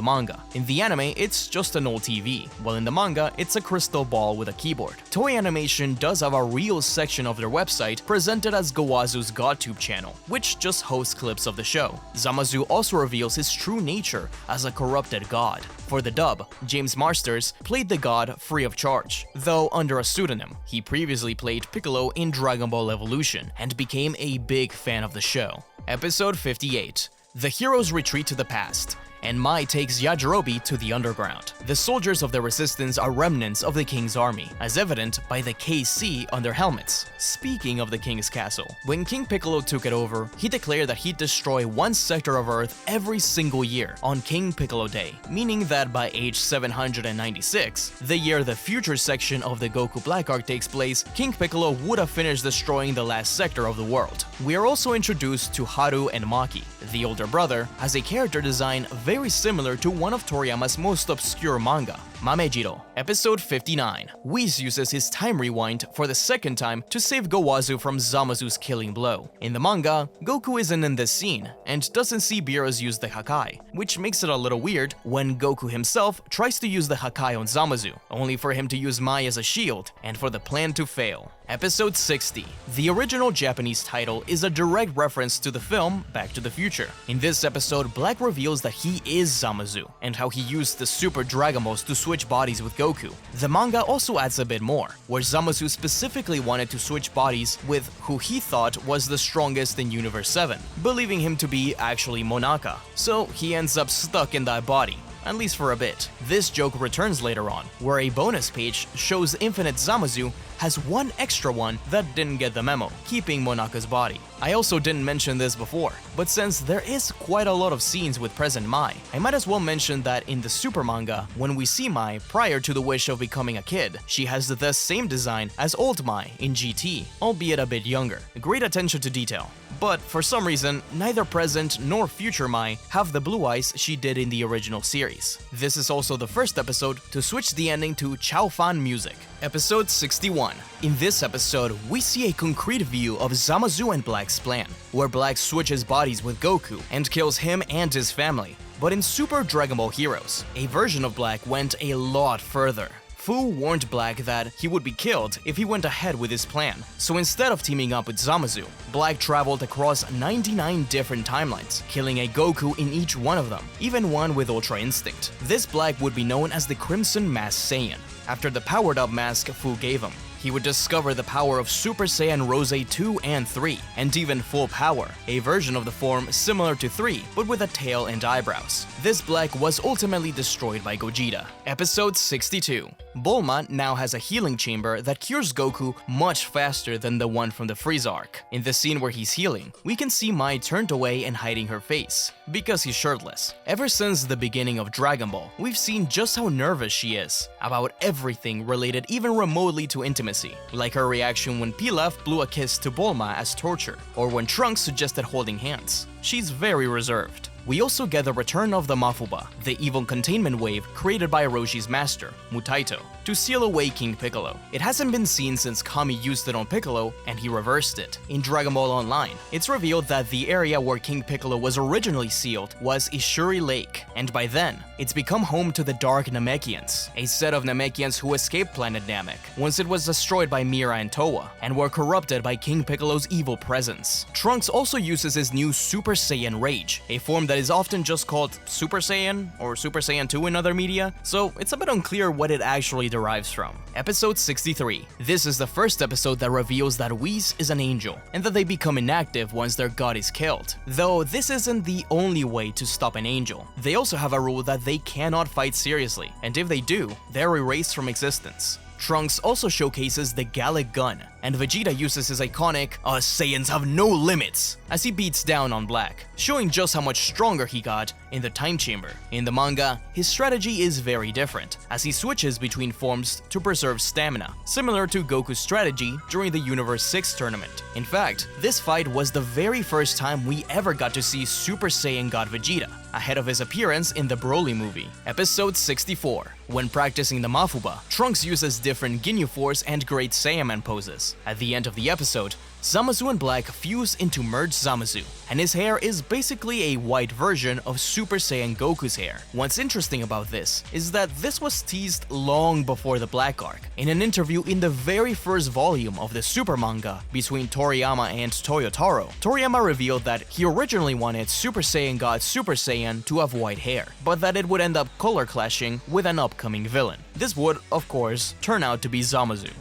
A: manga. In the anime, it's just an old TV, while in the manga, it's a crystal ball with a keyboard. Toei Animation does have a real section of their website presented as Gowasu's GodTube channel, which just hosts clips of the show. Zamazu also reveals his true nature as a corrupted god. For the dub, James Marsters played the god free of charge, though under a pseudonym. He previously played Piccolo in Dragon Ball Evolution and became a big fan of the show. Episode 58. The heroes retreat to the past, and Mai takes Yajirobe to the underground. The soldiers of the resistance are remnants of the king's army, as evident by the KC on their helmets. Speaking of the king's castle, when King Piccolo took it over, he declared that he'd destroy one sector of Earth every single year on King Piccolo Day, meaning that by age 796, the year the future section of the Goku Black arc takes place, King Piccolo would have finished destroying the last sector of the world. We are also introduced to Haru and Maki. The older brother has a character design very similar to one of Toriyama's most obscure manga, Mamejiro. Episode 59. Whis uses his time rewind for the second time to save Gowasu from Zamazu's killing blow. In the manga, Goku isn't in this scene and doesn't see Beerus use the Hakai, which makes it a little weird when Goku himself tries to use the Hakai on Zamazu, only for him to use Mai as a shield and for the plan to fail. Episode 60. The original Japanese title is a direct reference to the film Back to the Future. In this episode, Black reveals that he is Zamazu, and how he used the Super Dragon Balls to switch bodies with Goku. The manga also adds a bit more, where Zamazu specifically wanted to switch bodies with who he thought was the strongest in Universe 7, believing him to be actually Monaka. So he ends up stuck in that body, at least for a bit. This joke returns later on, where a bonus page shows Infinite Zamazu has one extra one that didn't get the memo, keeping Monaka's body. I also didn't mention this before, but since there is quite a lot of scenes with present Mai, I might as well mention that in the Super manga, when we see Mai prior to the wish of becoming a kid, she has the same design as old Mai in GT, albeit a bit younger. Great attention to detail. But for some reason, neither present nor future Mai have the blue eyes she did in the original series. This is also the first episode to switch the ending to Chow Fan music. Episode 61. In this episode, we see a concrete view of Zamazu and Black's plan, where Black switches bodies with Goku and kills him and his family. But in Super Dragon Ball Heroes, a version of Black went a lot further. Fu warned Black that he would be killed if he went ahead with his plan, so instead of teaming up with Zamazu, Black traveled across 99 different timelines, killing a Goku in each one of them, even one with Ultra Instinct. This Black would be known as the Crimson Masked Saiyan, after the powered-up mask Fu gave him. he would discover the power of Super Saiyan Rose 2 and 3, and even Full Power, a version of the form similar to 3, but with a tail and eyebrows. This Black was ultimately destroyed by Gogeta. Episode 62. Bulma now has a healing chamber that cures Goku much faster than the one from the Frieza arc. In the scene where he's healing, we can see Mai turned away and hiding her face, because he's shirtless. Ever since the beginning of Dragon Ball, we've seen just how nervous she is about everything related even remotely to intimacy, like her reaction when Pilaf blew a kiss to Bulma as torture, or when Trunks suggested holding hands. She's very reserved. We also get the return of the Mafuba, the evil containment wave created by Roshi's master, Mutaito, to seal away King Piccolo. It hasn't been seen since Kami used it on Piccolo, and he reversed it. In Dragon Ball Online, it's revealed that the area where King Piccolo was originally sealed was Ishuri Lake, and by then, it's become home to the Dark Namekians, a set of Namekians who escaped planet Namek once it was destroyed by Mira and Towa, and were corrupted by King Piccolo's evil presence. Trunks also uses his new Super Saiyan Rage, a form that is often just called Super Saiyan or Super Saiyan 2 in other media, so it's a bit unclear what it actually derives from. Episode 63. This is the first episode that reveals that Whis is an angel, and that they become inactive once their god is killed. Though this isn't the only way to stop an angel. They also have a rule that they cannot fight seriously, and if they do, they're erased from existence. Trunks also showcases the Gallic Gun, and Vegeta uses his iconic "Us Saiyans have no limits" as he beats down on Black, showing just how much stronger he got in the time chamber. In the manga, his strategy is very different, as he switches between forms to preserve stamina, similar to Goku's strategy during the Universe 6 tournament. In fact, this fight was the very first time we ever got to see Super Saiyan God Vegeta, ahead of his appearance in the Broly movie. Episode 64. When practicing the Mafuba, Trunks uses different Ginyu Force and Great Saiyaman poses. At the end of the episode, Zamasu and Black fuse into merged Zamasu, and his hair is basically a white version of Super Saiyan Goku's hair. What's interesting about this is that this was teased long before the Black arc. In an interview in the very first volume of the Super manga between Toriyama and Toyotaro, Toriyama revealed that he originally wanted Super Saiyan God Super Saiyan to have white hair, but that it would end up color clashing with an upcoming villain. This would, of course, turn out to be Zamasu.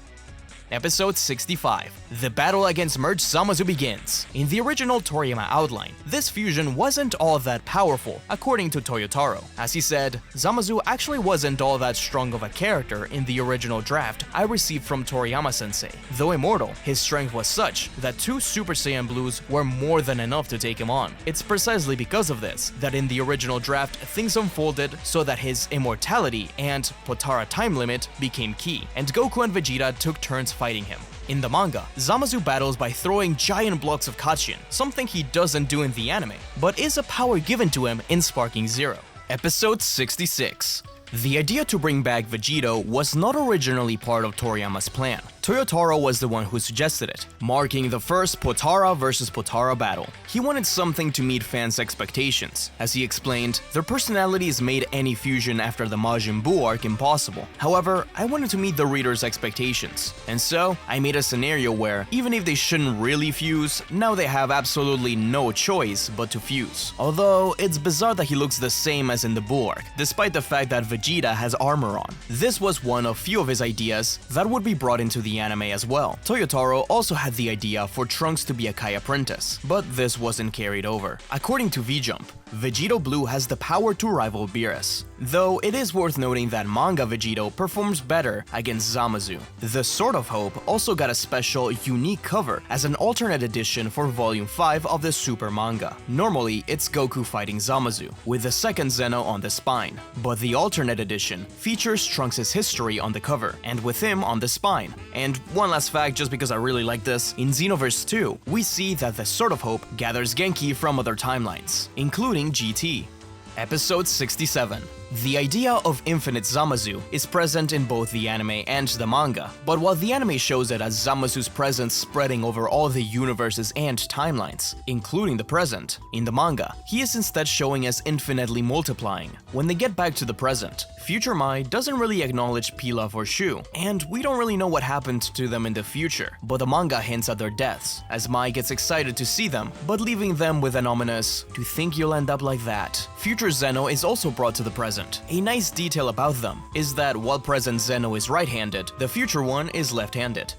A: Episode 65. The battle against merged Zamasu begins. In the original Toriyama outline, this fusion wasn't all that powerful, according to Toyotaro. As he said, Zamasu actually wasn't all that strong of a character in the original draft I received from Toriyama-sensei. Though immortal, his strength was such that 2 Super Saiyan Blues were more than enough to take him on. It's precisely because of this that in the original draft, things unfolded so that his immortality and Potara time limit became key, and Goku and Vegeta took turns fighting him. In the manga, Zamasu battles by throwing giant blocks of Katshin, something he doesn't do in the anime, but is a power given to him in Sparking Zero. Episode 66. The idea to bring back Vegito was not originally part of Toriyama's plan. Toyotaro was the one who suggested it, marking the first Potara vs Potara battle. He wanted something to meet fans' expectations. As he explained, their personalities made any fusion after the Majin Buu arc impossible. However, I wanted to meet the reader's expectations, and so I made a scenario where, even if they shouldn't really fuse, now they have absolutely no choice but to fuse. Although, it's bizarre that he looks the same as in the Buu arc, despite the fact that Vegeta has armor on. This was one of few of his ideas that would be brought into the anime as well. Toyotaro also had the idea for Trunks to be a Kai apprentice, but this wasn't carried over. According to V-Jump, Vegito Blue has the power to rival Beerus, though it is worth noting that manga Vegito performs better against Zamasu. The Sword of Hope also got a special, unique cover as an alternate edition for Volume 5 of the Super manga. Normally, it's Goku fighting Zamasu, with the second Zeno on the spine, but the alternate edition features Trunks' history on the cover, and with him on the spine. And one last fact, just because I really like this, in Xenoverse 2, we see that the Sword of Hope gathers Genki from other timelines, including GT. Episode 67. The idea of infinite Zamasu is present in both the anime and the manga, but while the anime shows it as Zamasu's presence spreading over all the universes and timelines, including the present, in the manga, he is instead showing as infinitely multiplying. When they get back to the present, future Mai doesn't really acknowledge Pilaf or Shu, and we don't really know what happened to them in the future, but the manga hints at their deaths, as Mai gets excited to see them, but leaving them with an ominous, "To think you'll end up like that." Future Zeno is also brought to the present, present. A nice detail about them is that while present Zeno is right-handed, the future one is left-handed.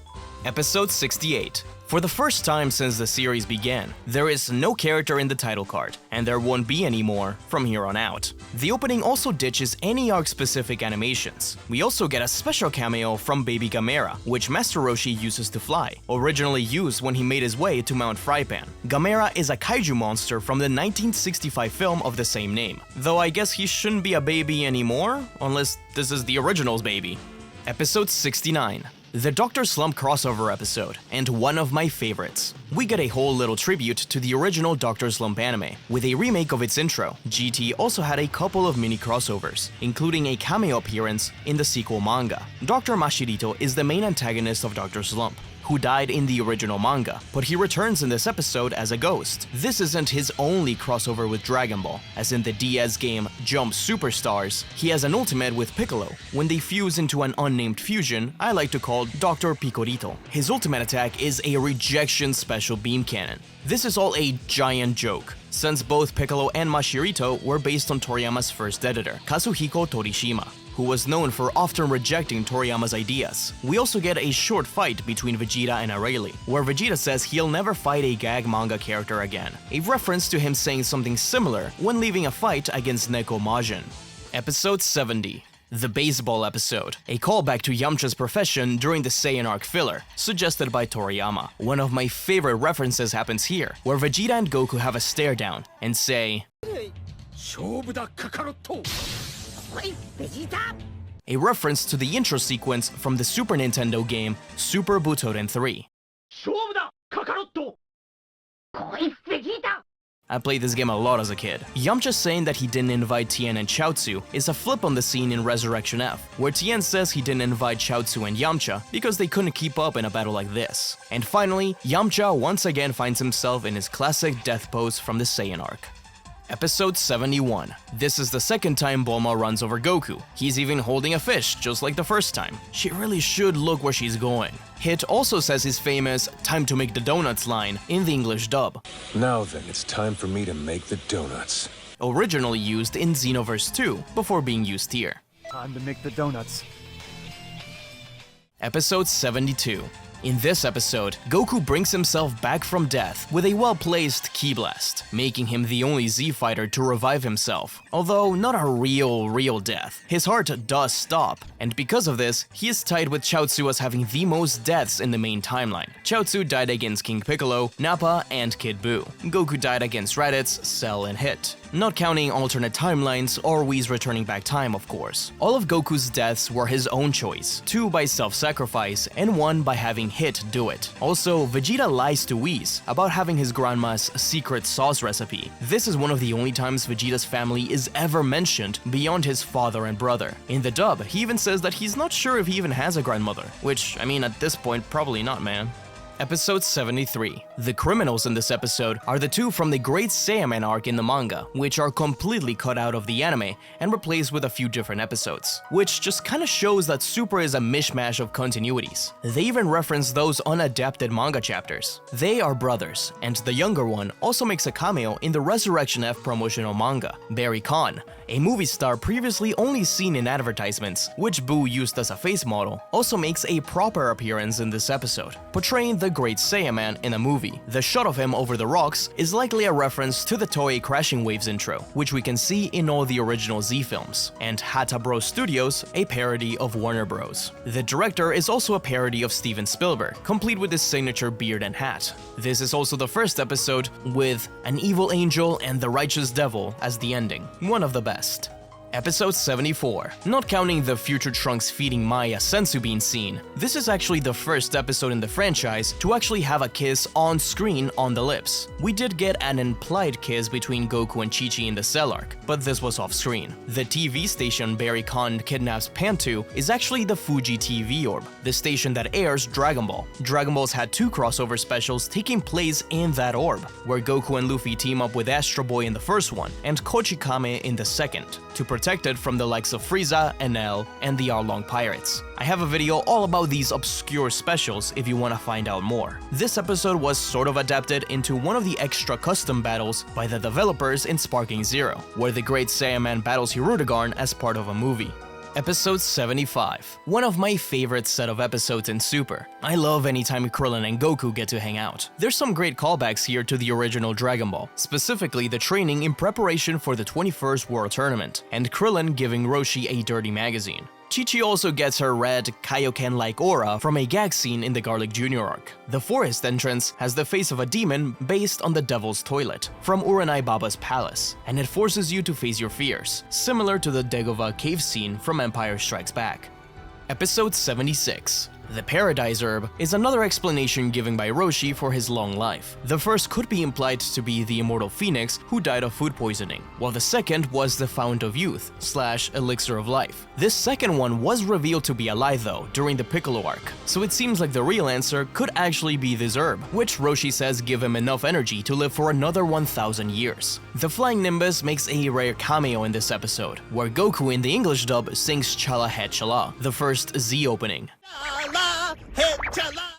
A: Episode 68. For the first time since the series began, there is no character in the title card, and there won't be any more from here on out. The opening also ditches any arc-specific animations. We also get a special cameo from Baby Gamera, which Master Roshi uses to fly, originally used when he made his way to Mount Frypan. Gamera is a kaiju monster from the 1965 film of the same name, though I guess he shouldn't be a baby anymore, unless this is the original's baby. Episode 69. The Dr. Slump crossover episode, and one of my favorites. We get a whole little tribute to the original Dr. Slump anime. With a remake of its intro, GT also had a couple of mini crossovers, including a cameo appearance in the sequel manga. Dr. Mashirito is the main antagonist of Dr. Slump, who died in the original manga, but he returns in this episode as a ghost. This isn't his only crossover with Dragon Ball, as in the DS game Jump Superstars, he has an ultimate with Piccolo, when they fuse into an unnamed fusion I like to call Dr. Picorito. His ultimate attack is a rejection special beam cannon. This is all a giant joke, since both Piccolo and Mashirito were based on Toriyama's first editor, Kazuhiko Torishima, who was known for often rejecting Toriyama's ideas. We also get a short fight between Vegeta and Arale, where Vegeta says he'll never fight a gag manga character again, a reference to him saying something similar when leaving a fight against Neko Majin. Episode 70. The Baseball episode, a callback to Yamcha's profession during the Saiyan arc filler, suggested by Toriyama. One of my favorite references happens here, where Vegeta and Goku have a stare down and say, a reference to the intro sequence from the Super Nintendo game Super Butoden 3. I played this game a lot as a kid. Yamcha saying that he didn't invite Tien and Chaozu is a flip on the scene in Resurrection F, where Tien says he didn't invite Chaozu and Yamcha because they couldn't keep up in a battle like this. And finally, Yamcha once again finds himself in his classic death pose from the Saiyan arc. Episode 71. This is the second time Bulma runs over Goku. He's even holding a fish, just like the first time. She really should look where she's going. Hit also says his famous "time to make the donuts" line in the English dub.
E: Now then, it's time for me to make the donuts.
A: Originally used in Xenoverse 2, before being used here.
F: Time to make the donuts.
A: Episode 72. In this episode, Goku brings himself back from death with a well-placed Ki Blast, making him the only Z fighter to revive himself. Although not a real death. His heart does stop, and because of this, he is tied with Chaozu as having the most deaths in the main timeline. Chaozu died against King Piccolo, Nappa, and Kid Buu. Goku died against Raditz, Cell, and Hit. Not counting alternate timelines or Whis returning back time, of course. All of Goku's deaths were his own choice, 2 by self-sacrifice and 1 by having Hit do it. Also, Vegeta lies to Whis about having his grandma's secret sauce recipe. This is one of the only times Vegeta's family is ever mentioned beyond his father and brother. In the dub, he even says that he's not sure if he even has a grandmother, which, I mean, at this point, probably not, man. Episode 73. The criminals in this episode are the 2 from the Great Saiyaman arc in the manga, which are completely cut out of the anime and replaced with a few different episodes, which just kinda shows that Super is a mishmash of continuities. They even reference those unadapted manga chapters. They are brothers, and the younger one also makes a cameo in the Resurrection F promotional manga. Barry Kahn, a movie star previously only seen in advertisements, which Buu used as a face model, also makes a proper appearance in this episode, portraying the Great Saiyaman in a movie. The shot of him over the rocks is likely a reference to the Toei Crashing Waves intro, which we can see in all the original Z films, and Hata Bros Studios, a parody of Warner Bros. The director is also a parody of Steven Spielberg, complete with his signature beard and hat. This is also the first episode with an evil angel and the righteous devil as the ending, one of the best. Episode 74. Not counting the future Trunks feeding Maya senzu bean scene, this is actually the first episode in the franchise to actually have a kiss on screen on the lips. We did get an implied kiss between Goku and Chi-Chi in the Cell arc, but this was off screen. The TV station Barry Kahn kidnaps Pantu is actually the Fuji TV orb, the station that airs Dragon Ball. Dragon Ball's had 2 crossover specials taking place in that orb, where Goku and Luffy team up with Astro Boy in the first one and Kochikame in the second. To protect protected from the likes of Frieza, Enel, and the Arlong Pirates. I have a video all about these obscure specials if you want to find out more. This episode was sort of adapted into one of the extra custom battles by the developers in Sparking Zero, where the Great Saiyaman battles Hirudegarn as part of a movie. Episode 75. One of my favorite set of episodes in Super. I love anytime Krillin and Goku get to hang out. There's some great callbacks here to the original Dragon Ball, specifically the training in preparation for the 21st World Tournament, and Krillin giving Roshi a dirty magazine. Chi-Chi also gets her red, Kaioken-like aura from a gag scene in the Garlic Jr. arc. The forest entrance has the face of a demon based on the Devil's Toilet from Uranai Baba's palace, and it forces you to face your fears, similar to the Dagobah cave scene from Empire Strikes Back. Episode 76. The Paradise Herb is another explanation given by Roshi for his long life. The first could be implied to be the immortal Phoenix who died of food poisoning, while the second was the Fount of Youth / Elixir of Life. This second one was revealed to be a lie though during the Piccolo arc, so it seems like the real answer could actually be this herb, which Roshi says give him enough energy to live for another 1,000 years. The Flying Nimbus makes a rare cameo in this episode, where Goku in the English dub sings Chala Het Chala, the first Z opening.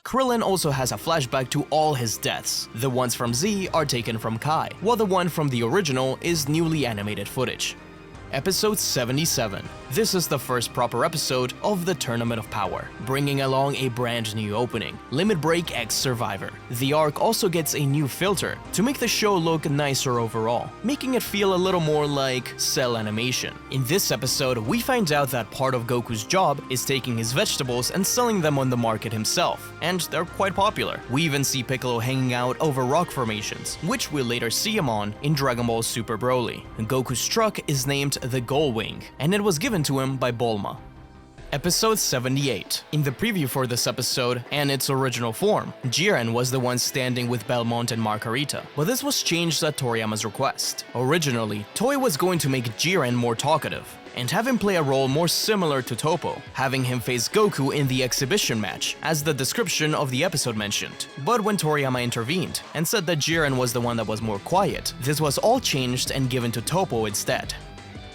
A: Krillin also has a flashback to all his deaths. The ones from Z are taken from Kai, while the one from the original is newly animated footage. Episode 77. This is the first proper episode of the Tournament of Power, bringing along a brand new opening, Limit Break X Survivor. The arc also gets a new filter to make the show look nicer overall, making it feel a little more like cell animation. In this episode, we find out that part of Goku's job is taking his vegetables and selling them on the market himself, and they're quite popular. We even see Piccolo hanging out over rock formations, which we'll later see him on in Dragon Ball Super Broly. Goku's truck is named the Gull Wing, and it was given to him by Bulma. Episode 78. In the preview for this episode, and its original form, Jiren was the one standing with Belmont and Margarita, but this was changed at Toriyama's request. Originally, Toei was going to make Jiren more talkative, and have him play a role more similar to Toppo, having him face Goku in the exhibition match, as the description of the episode mentioned. But when Toriyama intervened, and said that Jiren was the one that was more quiet, this was all changed and given to Toppo instead.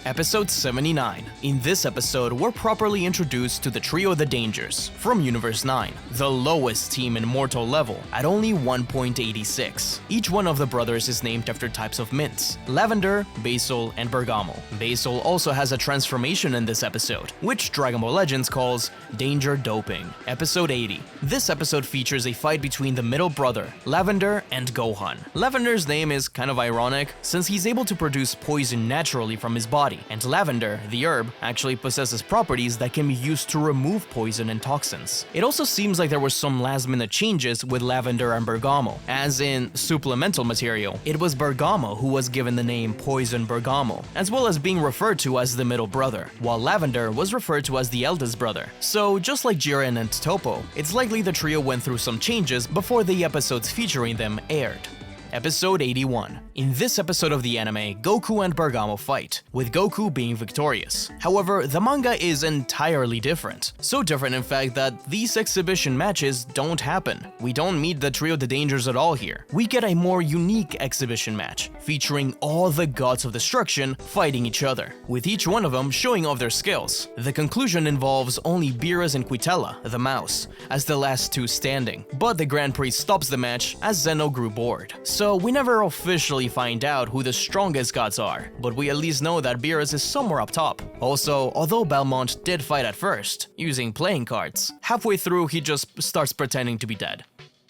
A: Episode 79. In this episode, we're properly introduced to the trio The Dangers from Universe 9, the lowest team in mortal level at only 1.86. Each one of the brothers is named after types of mints: lavender, basil, and bergamot. Basil also has a transformation in this episode, which Dragon Ball Legends calls Danger Doping. Episode 80. This episode features a fight between the middle brother, Lavender, and Gohan. Lavender's name is kind of ironic, since he's able to produce poison naturally from his body, and lavender, the herb, actually possesses properties that can be used to remove poison and toxins. It also seems like there were some last-minute changes with lavender and bergamot, as in supplemental material. It was Bergamo who was given the name Poison Bergamo, as well as being referred to as the middle brother, while Lavender was referred to as the eldest brother. So just like Jiren and Toppo, it's likely the trio went through some changes before the episodes featuring them aired. Episode 81. In this episode of the anime, Goku and Bergamo fight, with Goku being victorious. However, the manga is entirely different. So different in fact that these exhibition matches don't happen. We don't meet the trio The Dangers at all here. We get a more unique exhibition match, featuring all the gods of destruction fighting each other, with each one of them showing off their skills. The conclusion involves only Beerus and Quitella, the mouse, as the last two standing, but the Grand Prix stops the match as Zeno grew bored. So we never officially find out who the strongest gods are, but we at least know that Beerus is somewhere up top. Also, although Belmont did fight at first, using playing cards, halfway through he just starts pretending to be dead.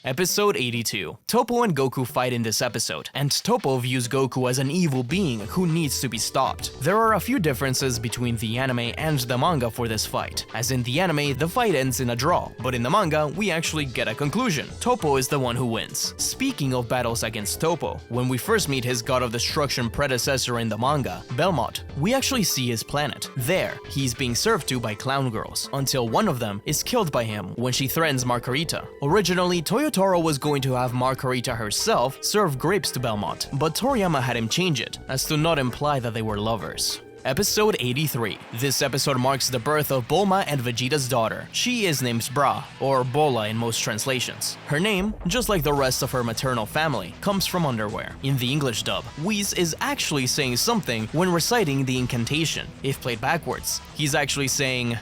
A: Episode 82. Toppo and Goku fight in this episode, and Toppo views Goku as an evil being who needs to be stopped. There are a few differences between the anime and the manga for this fight, as in the anime the fight ends in a draw, but in the manga we actually get a conclusion. Toppo is the one who wins. Speaking of battles against Toppo, when we first meet his God of Destruction predecessor in the manga, Belmont, we actually see his planet. There, he's being served to by clown girls, until one of them is killed by him when she threatens Margarita. Originally, Toyotaro was going to have Margarita herself serve grapes to Belmont, but Toriyama had him change it, as to not imply that they were lovers. Episode 83. This episode marks the birth of Bulma and Vegeta's daughter. She is named Bra, or Bola in most translations. Her name, just like the rest of her maternal family, comes from underwear. In the English dub, Whis is actually saying something when reciting the incantation. If played backwards, he's actually saying...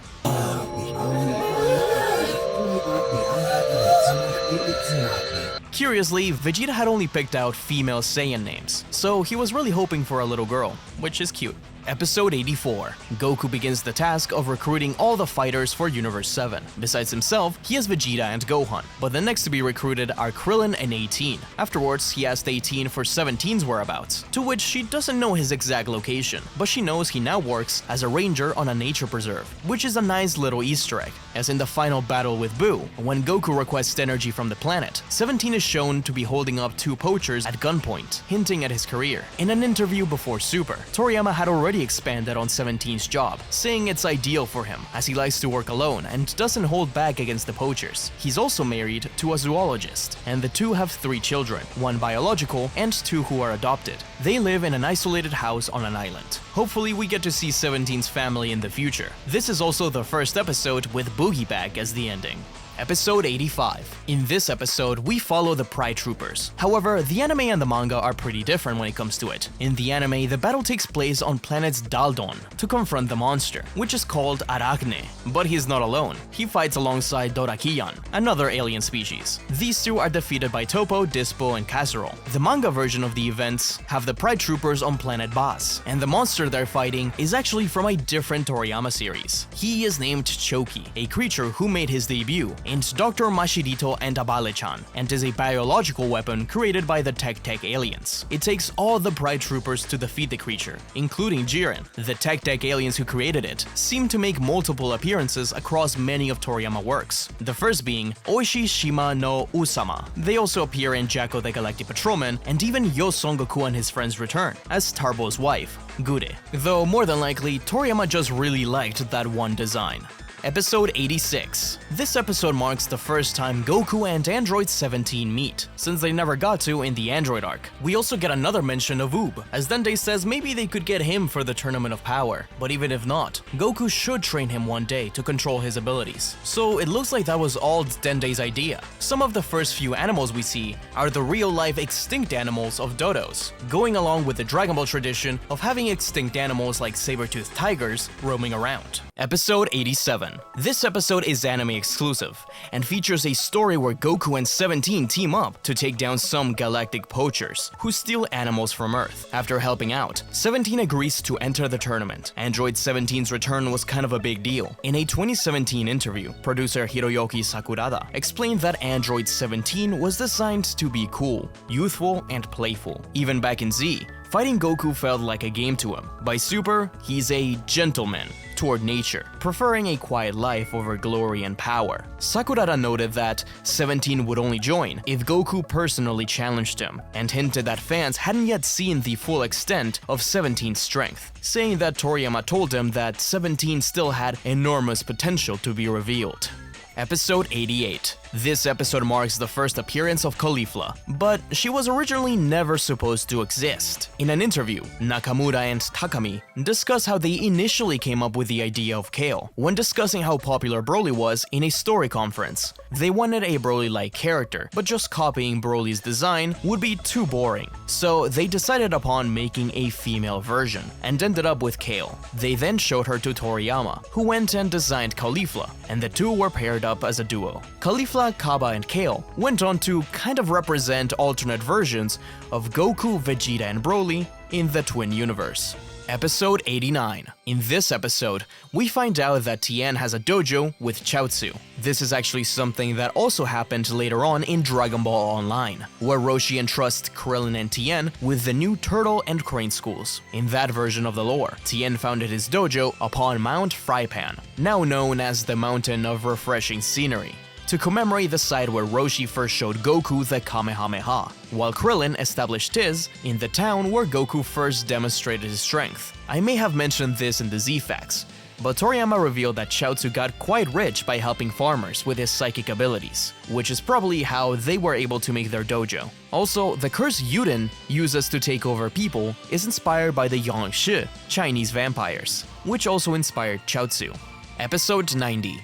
A: Curiously, Vegeta had only picked out female Saiyan names, so he was really hoping for a little girl, which is cute. Episode 84. Goku begins the task of recruiting all the fighters for Universe 7. Besides himself, he has Vegeta and Gohan, but the next to be recruited are Krillin and 18. Afterwards, he asked 18 for 17's whereabouts, to which she doesn't know his exact location, but she knows he now works as a ranger on a nature preserve, which is a nice little Easter egg, as in the final battle with Buu, when Goku requests energy from the planet. 17 is shown to be holding up two poachers at gunpoint, hinting at his career. In an interview before Super, Toriyama had already expanded on 17's job, saying it's ideal for him, as he likes to work alone and doesn't hold back against the poachers. He's also married to a zoologist, and the two have 3 children, 1 biological and 2 who are adopted. They live in an isolated house on an island. Hopefully we get to see 17's family in the future. This is also the first episode with Boogie Bag as the ending. Episode 85. In this episode, we follow the Pride Troopers. However, the anime and the manga are pretty different when it comes to it. In the anime, the battle takes place on planets Daldon to confront the monster, which is called Arachne. But he's not alone. He fights alongside Dorakiyan, another alien species. These two are defeated by Topo, Dispo, and Casserole. The manga version of the events have the Pride Troopers on planet Bas, and the monster they're fighting is actually from a different Toriyama series. He is named Choki, a creature who made his debut in Dr. Mashirito and Abale-chan, and is a biological weapon created by the Tech aliens. It takes all the Pride Troopers to defeat the creature, including Jiren. The Tech aliens who created it seem to make multiple appearances across many of Toriyama works, the first being Oishi Shima no Usama. They also appear in Jacko the Galactic Patrolman, and even Yo Son Goku and his friends return, as Tarbo's wife, Gure. Though more than likely, Toriyama just really liked that one design. Episode 86. This episode marks the first time Goku and Android 17 meet, since they never got to in the Android arc. We also get another mention of Oob, as Dende says maybe they could get him for the Tournament of Power. But even if not, Goku should train him one day to control his abilities. So it looks like that was all Dende's idea. Some of the first few animals we see are the real-life extinct animals of dodos, going along with the Dragon Ball tradition of having extinct animals like saber-toothed tigers roaming around. Episode 87. This episode is anime exclusive, and features a story where Goku and 17 team up to take down some galactic poachers who steal animals from Earth. After helping out, 17 agrees to enter the tournament. Android 17's return was kind of a big deal. In a 2017 interview, producer Hiroyuki Sakurada explained that Android 17 was designed to be cool, youthful, and playful. Even back in Z, fighting Goku felt like a game to him. By Super, he's a gentleman toward nature, preferring a quiet life over glory and power. Sakurada noted that 17 would only join if Goku personally challenged him, and hinted that fans hadn't yet seen the full extent of 17's strength, saying that Toriyama told him that 17 still had enormous potential to be revealed. Episode 88. This episode marks the first appearance of Caulifla, but she was originally never supposed to exist. In an interview, Nakamura and Takami discuss how they initially came up with the idea of Kale when discussing how popular Broly was in a story conference. They wanted a Broly-like character, but just copying Broly's design would be too boring, so they decided upon making a female version, and ended up with Kale. They then showed her to Toriyama, who went and designed Caulifla, and the two were paired up as a duo. Caulifla, Kaba, and Kale went on to kind of represent alternate versions of Goku, Vegeta, and Broly in the Twin Universe. Episode 89. In this episode, we find out that Tien has a dojo with Chaozu. This is actually something that also happened later on in Dragon Ball Online, where Roshi entrusts Krillin and Tien with the new Turtle and Crane schools. In that version of the lore, Tien founded his dojo upon Mount Frypan, now known as the Mountain of Refreshing Scenery, to commemorate the site where Roshi first showed Goku the Kamehameha, while Krillin established his in the town where Goku first demonstrated his strength. I may have mentioned this in the Z-Facts, but Toriyama revealed that Chaozu got quite rich by helping farmers with his psychic abilities, which is probably how they were able to make their dojo. Also, the curse Yuden uses to take over people is inspired by the Yangshi, Chinese vampires, which also inspired Chaozu. Episode 90.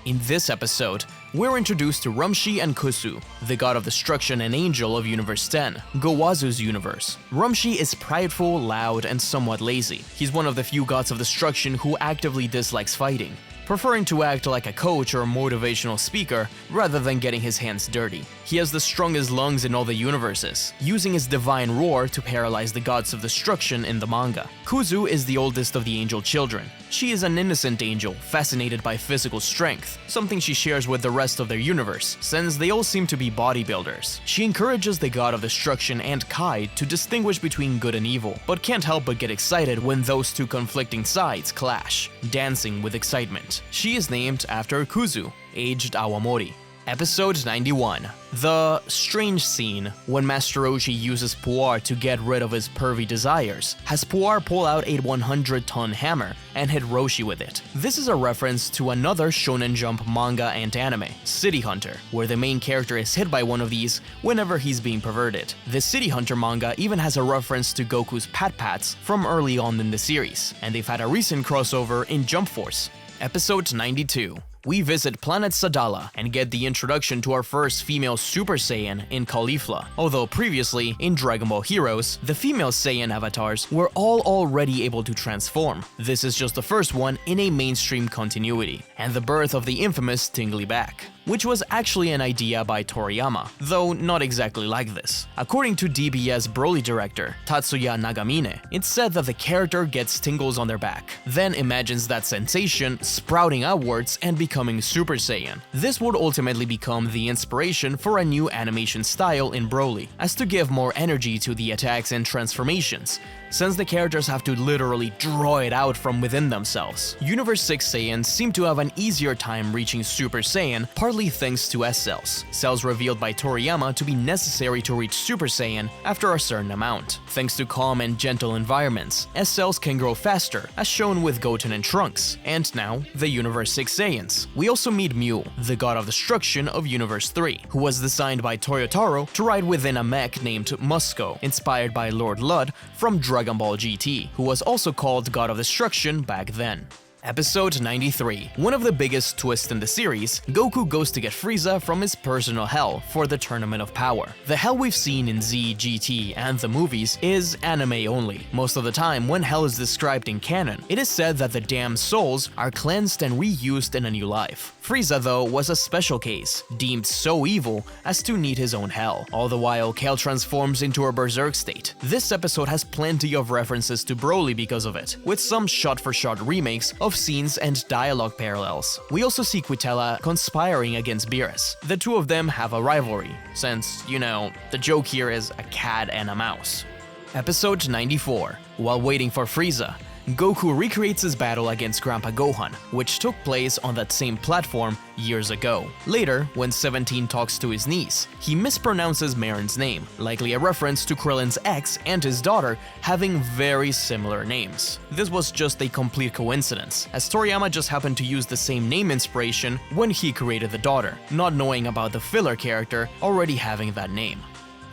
A: In this episode, we're introduced to Rumshi and Kusu, the god of destruction and angel of Universe 10, Gowazu's universe. Rumshi is prideful, loud, and somewhat lazy. He's one of the few gods of destruction who actively dislikes fighting, preferring to act like a coach or a motivational speaker rather than getting his hands dirty. He has the strongest lungs in all the universes, using his divine roar to paralyze the gods of destruction in the manga. Kuzu is the oldest of the angel children. She is an innocent angel, fascinated by physical strength, something she shares with the rest of their universe, since they all seem to be bodybuilders. She encourages the god of destruction and Kai to distinguish between good and evil, but can't help but get excited when those two conflicting sides clash, dancing with excitement. She is named after Kuzu, aged Awamori. Episode 91. The strange scene when Master Roshi uses Puar to get rid of his pervy desires, has Puar pull out a 100-ton hammer and hit Roshi with it. This is a reference to another Shonen Jump manga and anime, City Hunter, where the main character is hit by one of these whenever he's being perverted. The City Hunter manga even has a reference to Goku's pat-pats from early on in the series, and they've had a recent crossover in Jump Force. Episode 92. We visit Planet Sadala and get the introduction to our first female Super Saiyan in Caulifla. Although previously, in Dragon Ball Heroes, the female Saiyan avatars were all already able to transform. This is just the first one in a mainstream continuity, and the birth of the infamous Tingly Back, which was actually an idea by Toriyama, though not exactly like this. According to DBS Broly director Tatsuya Nagamine, it's said that the character gets tingles on their back, then imagines that sensation sprouting outwards and becoming Super Saiyan. This would ultimately become the inspiration for a new animation style in Broly, as to give more energy to the attacks and transformations, since the characters have to literally draw it out from within themselves. Universe 6 Saiyans seem to have an easier time reaching Super Saiyan, partly thanks to S-cells, cells revealed by Toriyama to be necessary to reach Super Saiyan after a certain amount. Thanks to calm and gentle environments, S-cells can grow faster, as shown with Goten and Trunks, and now, the Universe 6 Saiyans. We also meet Mew, the god of destruction of Universe 3, who was designed by Toyotaro to ride within a mech named Musco, inspired by Lord Ludd from Dragon Ball GT, who was also called God of Destruction back then. Episode 93. One of the biggest twists in the series, Goku goes to get Frieza from his personal hell for the Tournament of Power. The hell we've seen in Z, GT, and the movies is anime only. Most of the time, when hell is described in canon, it is said that the damned souls are cleansed and reused in a new life. Frieza, though, was a special case, deemed so evil as to need his own hell. All the while, Kale transforms into a berserk state. This episode has plenty of references to Broly because of it, with some shot-for-shot remakes of scenes and dialogue parallels. We also see Quitella conspiring against Beerus. The two of them have a rivalry, since, you know, the joke here is a cat and a mouse. Episode 94. While waiting for Frieza, Goku recreates his battle against Grandpa Gohan, which took place on that same platform years ago. Later, when 17 talks to his niece, he mispronounces Marin's name, likely a reference to Krillin's ex and his daughter having very similar names. This was just a complete coincidence, as Toriyama just happened to use the same name inspiration when he created the daughter, not knowing about the filler character already having that name.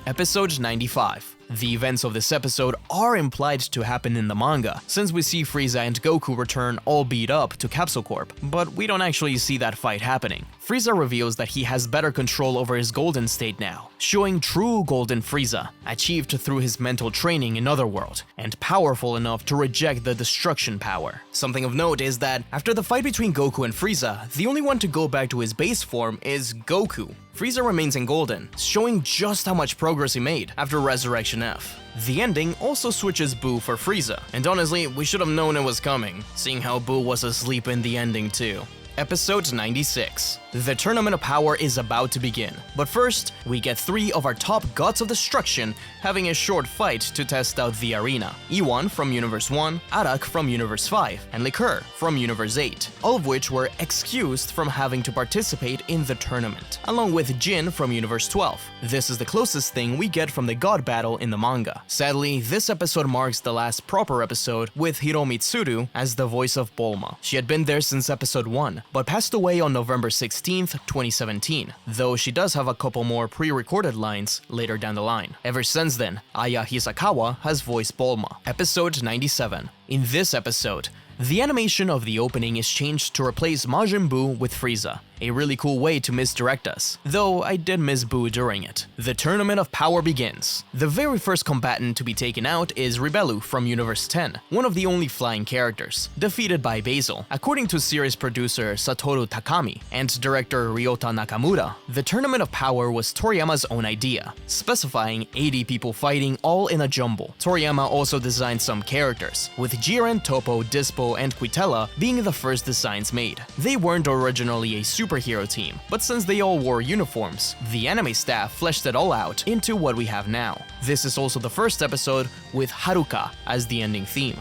A: Episode 95. The events of this episode are implied to happen in the manga, since we see Frieza and Goku return all beat up to Capsule Corp, but we don't actually see that fight happening. Frieza reveals that he has better control over his golden state now, showing true golden Frieza, achieved through his mental training in Otherworld, and powerful enough to reject the destruction power. Something of note is that, after the fight between Goku and Frieza, the only one to go back to his base form is Goku. Frieza remains in Golden, showing just how much progress he made after Resurrection F. The ending also switches Boo for Frieza, and honestly, we should have known it was coming, seeing how Boo was asleep in the ending too. Episode 96. The Tournament of Power is about to begin, but first, we get 3 of our top gods of destruction having a short fight to test out the arena. Iwan from Universe 1, Arak from Universe 5, and Liqueur from Universe 8, all of which were excused from having to participate in the tournament, along with Jin from Universe 12. This is the closest thing we get from the god battle in the manga. Sadly, this episode marks the last proper episode with Hiro Mitsuru as the voice of Bulma. She had been there since episode 1, but passed away on November 16th, 2017, though she does have a couple more pre-recorded lines later down the line. Ever since then, Aya Hisakawa has voiced Bulma. Episode 97. In this episode, the animation of the opening is changed to replace Majin Buu with Frieza, a really cool way to misdirect us, though I did miss Buu during it. The Tournament of Power begins. The very first combatant to be taken out is Rebelu from Universe 10, one of the only flying characters, defeated by Basil. According to series producer Satoru Takami and director Ryota Nakamura, the Tournament of Power was Toriyama's own idea, specifying 80 people fighting all in a jumble. Toriyama also designed some characters, with Jiren, Toppo, Dispo, and Quitella being the first designs made. They weren't originally a superhero team, but since they all wore uniforms, the anime staff fleshed it all out into what we have now. This is also the first episode with Haruka as the ending theme.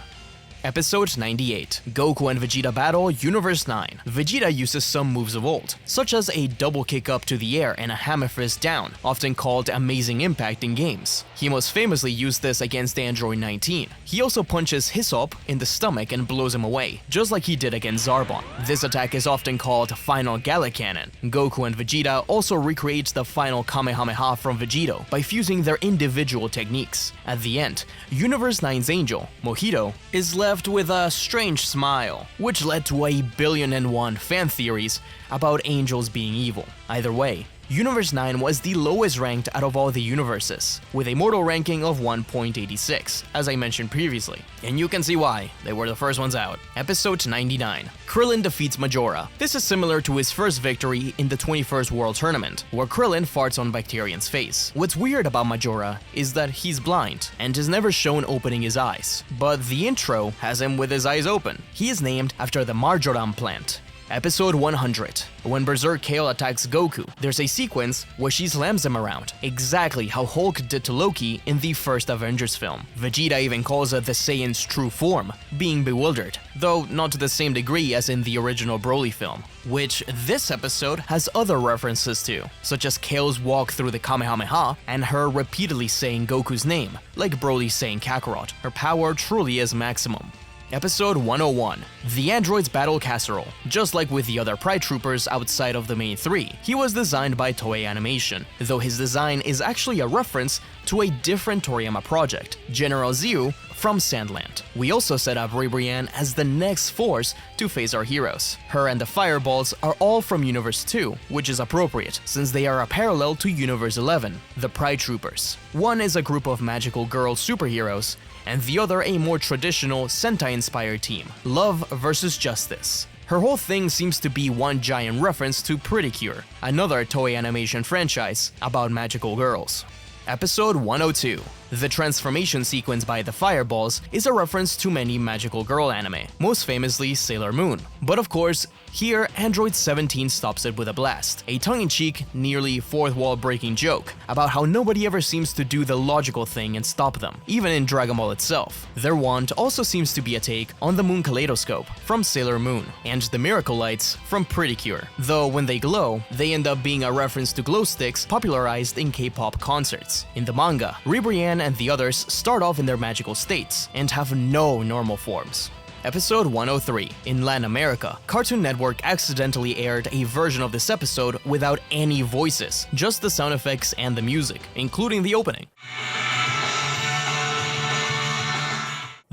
A: Episode 98. Goku and Vegeta battle Universe 9. Vegeta uses some moves of old, such as a double kick up to the air and a hammer fist down, often called Amazing Impact in games. He most famously used this against Android 19. He also punches Hisopp in the stomach and blows him away, just like he did against Zarbon. This attack is often called Final Gala Cannon. Goku and Vegeta also recreate the final Kamehameha from Vegito by fusing their individual techniques. At the end, Universe 9's angel, Mojito, is left with a strange smile, which led to 1,000,000,001 fan theories about angels being evil. Either way, Universe 9 was the lowest ranked out of all the universes, with a mortal ranking of 1.86, as I mentioned previously. And you can see why, they were the first ones out. Episode 99. Krillin defeats Majora. This is similar to his first victory in the 21st World Tournament, where Krillin farts on Bacterian's face. What's weird about Majora is that he's blind, and is never shown opening his eyes, but the intro has him with his eyes open. He is named after the Marjoram plant. Episode 100. When Berserk Kale attacks Goku, there's a sequence where she slams him around, exactly how Hulk did to Loki in the first Avengers film. Vegeta even calls it the Saiyan's true form, being bewildered, though not to the same degree as in the original Broly film, which this episode has other references to, such as Kale's walk through the Kamehameha and her repeatedly saying Goku's name, like Broly saying Kakarot. Her power truly is maximum. Episode 101. The Androids Battle Casserole. Just like with the other Pride Troopers outside of the main 3, he was designed by Toei Animation, though his design is actually a reference to a different Toriyama project, General Zio from Sandland. We also set up Ribrianne as the next force to face our heroes. Her and the Fireballs are all from Universe 2, which is appropriate, since they are a parallel to Universe 11, the Pride Troopers. One is a group of magical girl superheroes, and the other a more traditional Sentai-inspired team, Love versus Justice. Her whole thing seems to be one giant reference to Pretty Cure, another Toei Animation franchise about magical girls. Episode 102. The transformation sequence by the Fireballs is a reference to many magical girl anime, most famously Sailor Moon. But of course, here Android 17 stops it with a blast, a tongue-in-cheek, nearly fourth-wall breaking joke about how nobody ever seems to do the logical thing and stop them, even in Dragonball itself. Their wand also seems to be a take on the Moon Kaleidoscope from Sailor Moon, and the Miracle Lights from Pretty Cure, though when they glow, they end up being a reference to glow sticks popularized in K-pop concerts. In the manga, Ribrianne and the others start off in their magical states and have no normal forms. Episode 103. In Latin America, Cartoon Network accidentally aired a version of this episode without any voices, just the sound effects and the music, including the opening.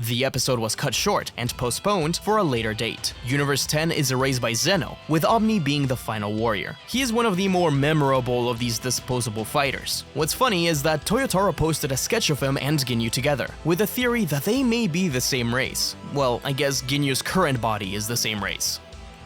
A: The episode was cut short and postponed for a later date. Universe 10 is erased by Zeno, with Omni being the final warrior. He is one of the more memorable of these disposable fighters. What's funny is that Toyotaro posted a sketch of him and Ginyu together, with a theory that they may be the same race. Well, I guess Ginyu's current body is the same race.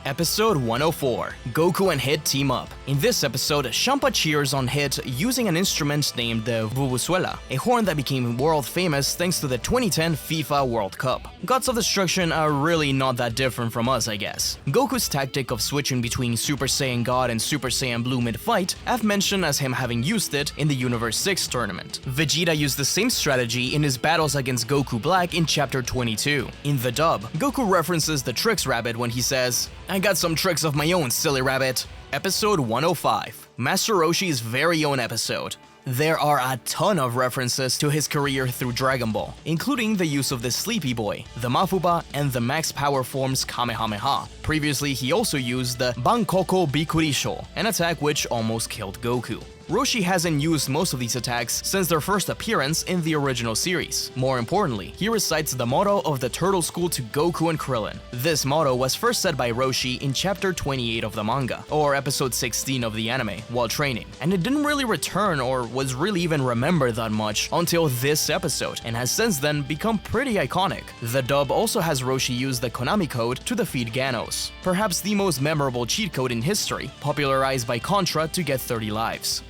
A: Episode 104, Goku and Hit team up. In this episode, Champa cheers on Hit using an instrument named the Vuvuzuela, a horn that became world famous thanks to the 2010 FIFA World Cup. Gods of Destruction are really not that different from us, I guess. Goku's tactic of switching between Super Saiyan God and Super Saiyan Blue mid-fight, I've mentioned as him having used it in the Universe 6 tournament. Vegeta used the same strategy in his battles against Goku Black in Chapter 22. In the dub, Goku references the Tricks Rabbit when he says, "I got some tricks of my own, silly rabbit." Episode 105, Master Roshi's very own episode. There are a ton of references to his career through Dragon Ball, including the use of the Sleepy Boy, the Mafuba, and the Max Power Form's Kamehameha. Previously, he also used the Bankoko Bikurisho, an attack which almost killed Goku. Roshi hasn't used most of these attacks since their first appearance in the original series. More importantly, he recites the motto of the Turtle School to Goku and Krillin. This motto was first said by Roshi in Chapter 28 of the manga, or Episode 16 of the anime, while training, and it didn't really return or was really even remembered that much until this episode, and has since then become pretty iconic. The dub also has Roshi use the Konami code to defeat Ganos, perhaps the most memorable cheat code in history, popularized by Contra to get 30 lives.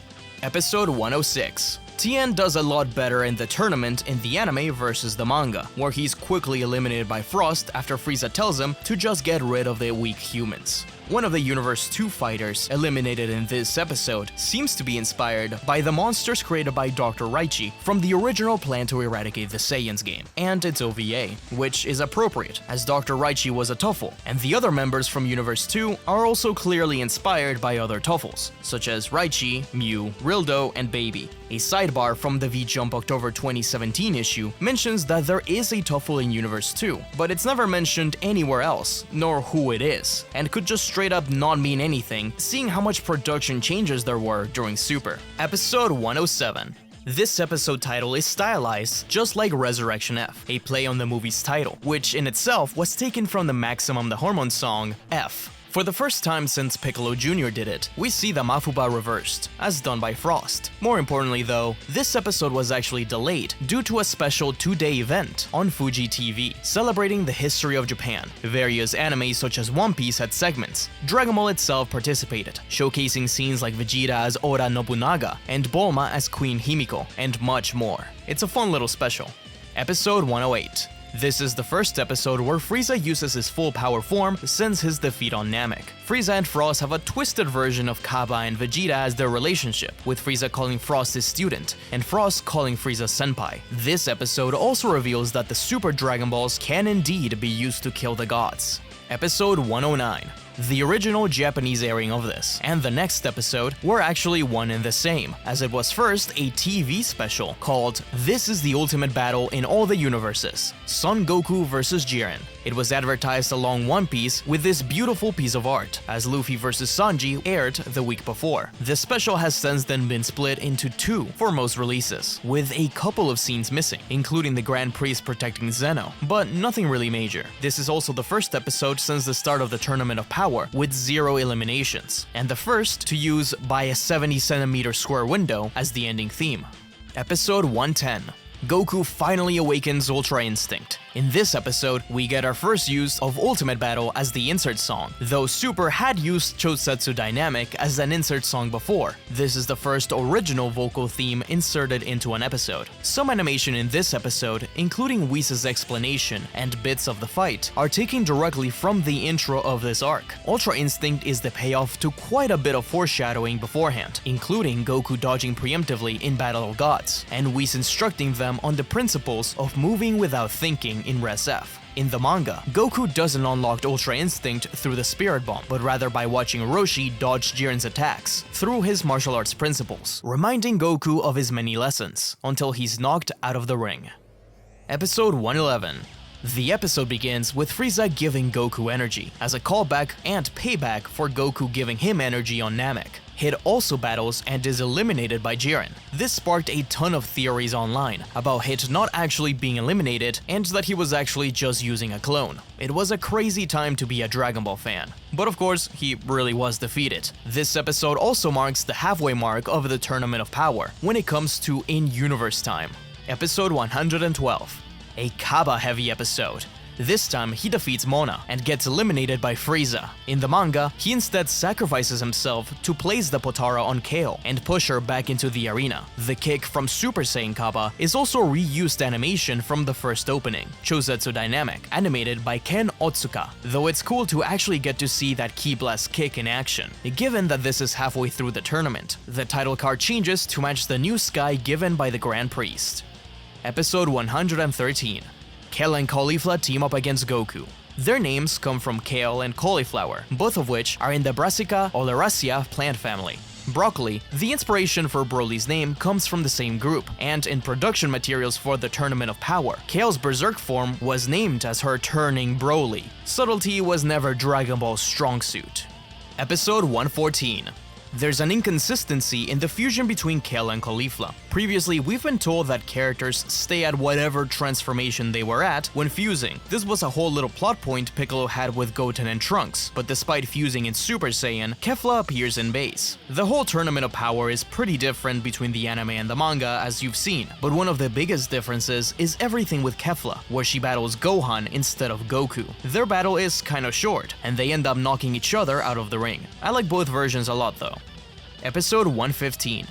A: Episode 106. Tien does a lot better in the tournament in the anime versus the manga, where he's quickly eliminated by Frost after Frieza tells him to just get rid of the weak humans. One of the Universe 2 fighters eliminated in this episode seems to be inspired by the monsters created by Dr. Raichi from the original Plan to Eradicate the Saiyans game, and its OVA, which is appropriate, as Dr. Raichi was a Tuffle, and the other members from Universe 2 are also clearly inspired by other Tuffles, such as Raichi, Mew, Rildo, and Baby. A sidebar from the V-Jump October 2017 issue mentions that there is a Tuffle in Universe 2, but it's never mentioned anywhere else, nor who it is, and could just straight up not mean anything, seeing how much production changes there were during Super. Episode 107. This episode title is stylized just like Resurrection F, a play on the movie's title, which in itself was taken from the Maximum the Hormone song, F. For the first time since Piccolo Jr. did it, we see the Mafuba reversed, as done by Frost. More importantly though, this episode was actually delayed due to a special 2-day event on Fuji TV, celebrating the history of Japan. Various animes such as One Piece had segments. Dragon Ball itself participated, showcasing scenes like Vegeta as Oda Nobunaga, and Bulma as Queen Himiko, and much more. It's a fun little special. Episode 108. This is the first episode where Frieza uses his full power form since his defeat on Namek. Frieza and Frost have a twisted version of Kaba and Vegeta as their relationship, with Frieza calling Frost his student, and Frost calling Frieza senpai. This episode also reveals that the Super Dragon Balls can indeed be used to kill the gods. Episode 109. The original Japanese airing of this, and the next episode, were actually one and the same, as it was first a TV special called This is the Ultimate Battle in All the Universes, Son Goku vs Jiren. It was advertised along One Piece with this beautiful piece of art, as Luffy vs Sanji aired the week before. The special has since then been split into 2 for most releases, with a couple of scenes missing, including the Grand Priest protecting Zeno, but nothing really major. This is also the first episode since the start of the Tournament of Power with 0 eliminations, and the first to use by a 70cm square window as the ending theme. Episode 110. Goku finally awakens Ultra Instinct. In this episode, we get our first use of Ultimate Battle as the insert song, though Super had used Chosetsu Dynamic as an insert song before. This is the first original vocal theme inserted into an episode. Some animation in this episode, including Whis' explanation and bits of the fight, are taken directly from the intro of this arc. Ultra Instinct is the payoff to quite a bit of foreshadowing beforehand, including Goku dodging preemptively in Battle of Gods, and Whis instructing them on the principles of moving without thinking in Res F. In the manga, Goku doesn't unlock Ultra Instinct through the Spirit Bomb, but rather by watching Roshi dodge Jiren's attacks through his martial arts principles, reminding Goku of his many lessons, until he's knocked out of the ring. Episode 111. The episode begins with Frieza giving Goku energy, as a callback and payback for Goku giving him energy on Namek. Hit also battles and is eliminated by Jiren. This sparked a ton of theories online about Hit not actually being eliminated and that he was actually just using a clone. It was a crazy time to be a Dragon Ball fan. But of course, he really was defeated. This episode also marks the halfway mark of the Tournament of Power when it comes to in-universe time. Episode 112. A Kaba-heavy episode. This time, he defeats Mona and gets eliminated by Frieza. In the manga, he instead sacrifices himself to place the Potara on Kale and push her back into the arena. The kick from Super Saiyan Kappa is also reused animation from the first opening, Chosetsu Dynamic, animated by Ken Otsuka, though it's cool to actually get to see that Ki Blast kick in action. Given that this is halfway through the tournament, the title card changes to match the new sky given by the Grand Priest. Episode 113. Kale and Caulifla team up against Goku. Their names come from kale and cauliflower, both of which are in the Brassica oleracea plant family. Broccoli, the inspiration for Broly's name, comes from the same group, and in production materials for the Tournament of Power, Kale's berserk form was named as her turning Broly. Subtlety was never Dragon Ball's strong suit. Episode 114. There's an inconsistency in the fusion between Kale and Caulifla. Previously, we've been told that characters stay at whatever transformation they were at when fusing. This was a whole little plot point Piccolo had with Goten and Trunks, but despite fusing in Super Saiyan, Kefla appears in base. The whole Tournament of Power is pretty different between the anime and the manga, as you've seen, but one of the biggest differences is everything with Kefla, where she battles Gohan instead of Goku. Their battle is kinda short, and they end up knocking each other out of the ring. I like both versions a lot though. Episode 115.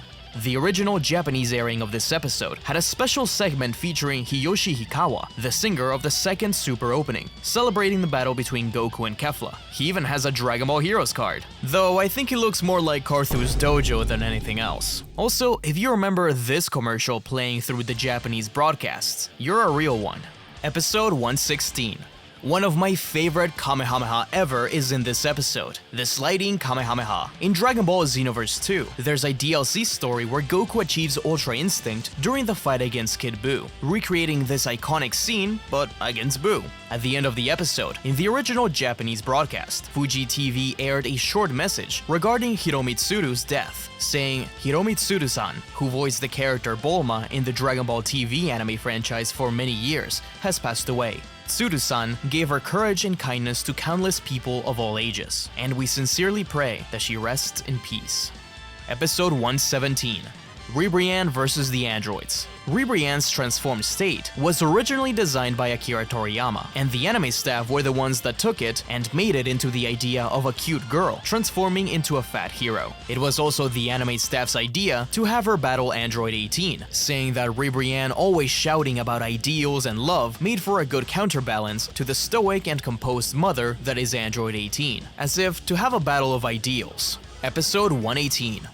A: The original Japanese airing of this episode had a special segment featuring Hiyoshi Hikawa, the singer of the second Super opening, celebrating the battle between Goku and Kefla. He even has a Dragon Ball Heroes card, though I think he looks more like Carthu's dojo than anything else. Also, if you remember this commercial playing through the Japanese broadcasts, you're a real one. Episode 116. One of my favorite Kamehameha ever is in this episode, the Sliding Kamehameha. In Dragon Ball Xenoverse 2, there's a DLC story where Goku achieves Ultra Instinct during the fight against Kid Buu, recreating this iconic scene, but against Buu. At the end of the episode, in the original Japanese broadcast, Fuji TV aired a short message regarding Hiromitsuru's death, saying, "Hiromitsuru-san, who voiced the character Bulma in the Dragon Ball TV anime franchise for many years, has passed away. Tsuru-san gave her courage and kindness to countless people of all ages, and we sincerely pray that she rests in peace." Episode 117. Ribrianne vs. the Androids. Ribrianne's transformed state was originally designed by Akira Toriyama, and the anime staff were the ones that took it and made it into the idea of a cute girl transforming into a fat hero. It was also the anime staff's idea to have her battle Android 18, saying that Ribrianne always shouting about ideals and love made for a good counterbalance to the stoic and composed mother that is Android 18, as if to have a battle of ideals. Episode 118.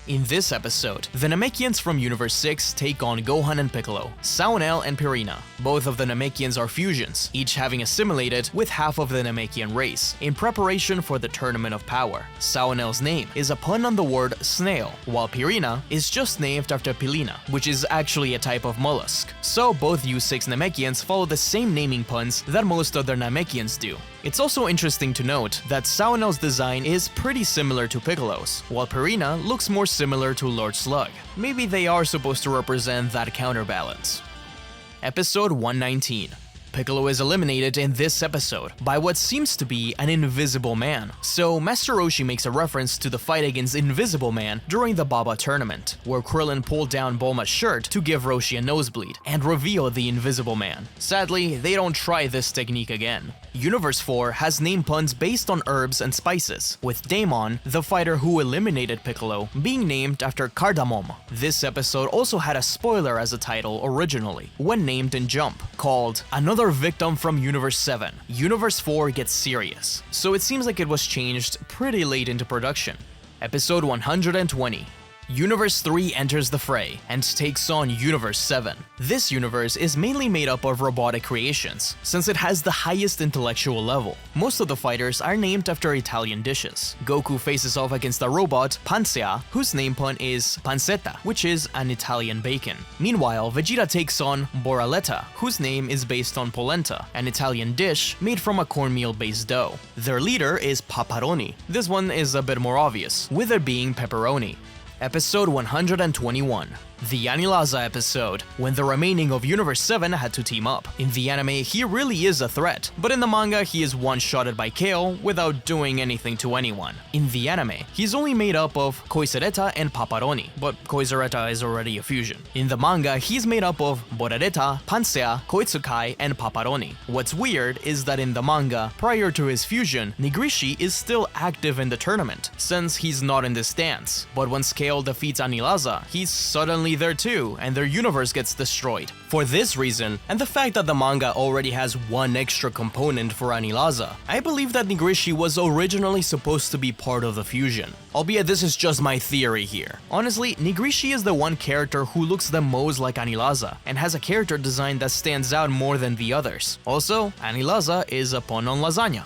A: In this episode, the Namekians from Universe 6 take on Gohan and Piccolo, Saonel and Pirina. Both of the Namekians are fusions, each having assimilated with half of the Namekian race, in preparation for the Tournament of Power. Saonel's name is a pun on the word snail, while Pirina is just named after Pilina, which is actually a type of mollusk. So both U6 Namekians follow the same naming puns that most other Namekians do. It's also interesting to note that Saonel's design is pretty similar to Piccolo's, while Pirina looks more similar to Lord Slug. Maybe they are supposed to represent that counterbalance. Episode 119. Piccolo is eliminated in this episode by what seems to be an Invisible Man. So Master Roshi makes a reference to the fight against Invisible Man during the Baba tournament, where Krillin pulled down Bulma's shirt to give Roshi a nosebleed and reveal the Invisible Man. Sadly, they don't try this technique again. Universe 4 has name puns based on herbs and spices, with Daemon, the fighter who eliminated Piccolo, being named after cardamom. This episode also had a spoiler as a title originally, when named in Jump, called Another Victim from Universe 7. Universe 4 gets serious, so it seems like it was changed pretty late into production. Episode 120. Universe 3 enters the fray and takes on Universe 7. This universe is mainly made up of robotic creations, since it has the highest intellectual level. Most of the fighters are named after Italian dishes. Goku faces off against a robot, Pansea, whose name pun is pancetta, which is an Italian bacon. Meanwhile, Vegeta takes on Boraletta, whose name is based on polenta, an Italian dish made from a cornmeal-based dough. Their leader is Paparoni. This one is a bit more obvious, with it being pepperoni. Episode 121. The Anilaza episode, when the remaining of Universe 7 had to team up. In the anime, he really is a threat, but in the manga, he is one-shotted by Kale without doing anything to anyone. In the anime, he's only made up of Koizereta and Paparoni, but Koizereta is already a fusion. In the manga, he's made up of Borareta, Pansea, Koitsukai, and Paparoni. What's weird is that in the manga, prior to his fusion, Nigrishi is still active in the tournament, since he's not in this dance. But once Kale defeats Anilaza, he's suddenly there too, and their universe gets destroyed. For this reason, and the fact that the manga already has one extra component for Anilaza, I believe that Nigrishi was originally supposed to be part of the fusion. Albeit this is just my theory here. Honestly, Nigrishi is the one character who looks the most like Anilaza, and has a character design that stands out more than the others. Also, Anilaza is a pun on lasagna.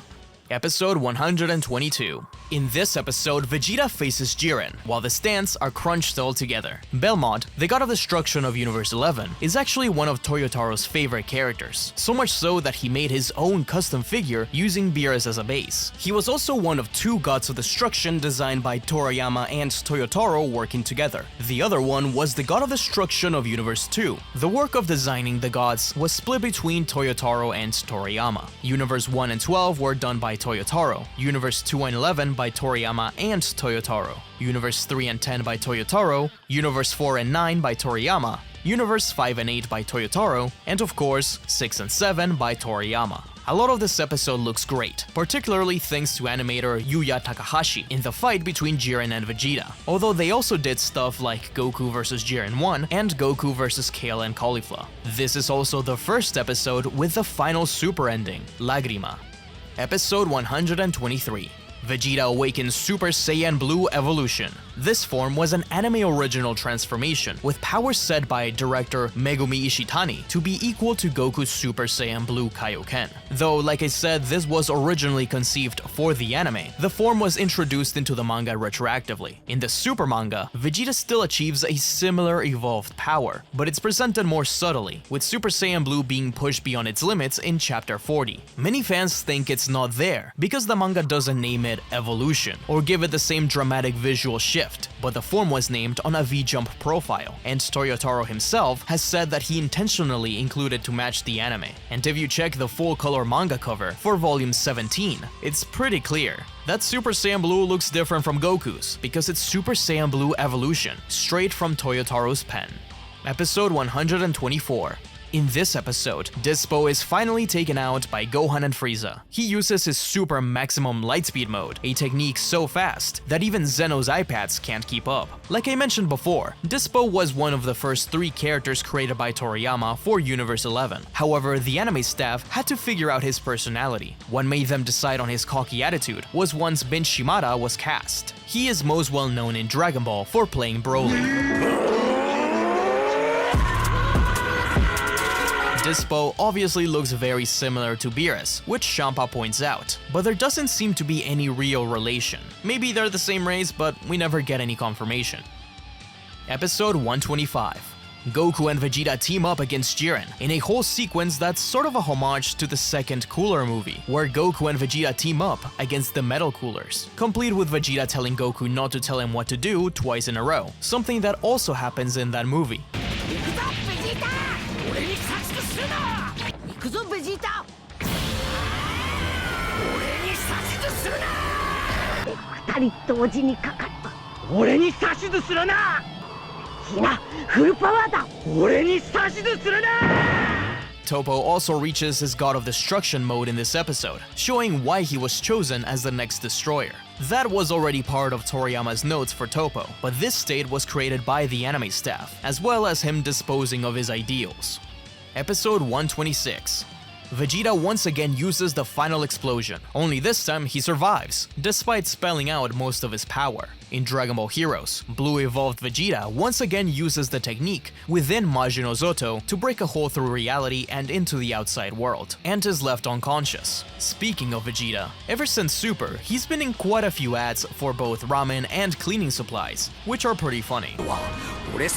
A: Episode 122. In this episode, Vegeta faces Jiren, while the stands are crunched all together. Belmont, the god of destruction of Universe 11, is actually one of Toyotaro's favorite characters, so much so that he made his own custom figure using Beerus as a base. He was also one of two gods of destruction designed by Toriyama and Toyotaro working together. The other one was the god of destruction of Universe 2. The work of designing the gods was split between Toyotaro and Toriyama. Universe 1 and 12 were done by Toyotaro, Universe 2 and 11 by Toriyama and Toyotaro, Universe 3 and 10 by Toyotaro, Universe 4 and 9 by Toriyama, Universe 5 and 8 by Toyotaro, and of course, 6 and 7 by Toriyama. A lot of this episode looks great, particularly thanks to animator Yuya Takahashi in the fight between Jiren and Vegeta, although they also did stuff like Goku vs Jiren 1 and Goku vs Kale and Caulifla. This is also the first episode with the final super ending, Lagrima. Episode 123. Vegeta awakens Super Saiyan Blue Evolution. This form was an anime original transformation, with powers set by director Megumi Ishitani to be equal to Goku's Super Saiyan Blue Kaioken. Though, like I said, this was originally conceived for the anime, the form was introduced into the manga retroactively. In the Super manga, Vegeta still achieves a similar evolved power, but it's presented more subtly, with Super Saiyan Blue being pushed beyond its limits in Chapter 40. Many fans think it's not there, because the manga doesn't name it Evolution, or give it the same dramatic visual shift, but the form was named on a V-Jump profile, and Toyotaro himself has said that he intentionally included to match the anime. And if you check the full-color manga cover for volume 17, it's pretty clear that Super Saiyan Blue looks different from Goku's, because it's Super Saiyan Blue Evolution, straight from Toyotaro's pen. Episode 124. In this episode, Dispo is finally taken out by Gohan and Frieza. He uses his super maximum lightspeed mode, a technique so fast that even Zeno's iPads can't keep up. Like I mentioned before, Dispo was one of the first 3 characters created by Toriyama for Universe 11. However, the anime staff had to figure out his personality. What made them decide on his cocky attitude was once Ben Shimada was cast. He is most well known in Dragon Ball for playing Broly. Dispo obviously looks very similar to Beerus, which Champa points out, but there doesn't seem to be any real relation. Maybe they're the same race, but we never get any confirmation. Episode 125. Goku and Vegeta team up against Jiren in a whole sequence that's sort of a homage to the second Cooler movie, where Goku and Vegeta team up against the Metal Coolers, complete with Vegeta telling Goku not to tell him what to do twice in a row, something that also happens in that movie. Toppo also reaches his God of Destruction mode in this episode, showing why he was chosen as the next destroyer. That was already part of Toriyama's notes for Toppo, but this state was created by the anime staff, as well as him disposing of his ideals. Episode 126. Vegeta once again uses the final explosion, only this time he survives, despite spelling out most of his power. In Dragon Ball Heroes, Blue Evolved Vegeta once again uses the technique within Majin Ozoto to break a hole through reality and into the outside world, and is left unconscious. Speaking of Vegeta, ever since Super, he's been in quite a few ads for both ramen and cleaning supplies, which are pretty funny. Pretty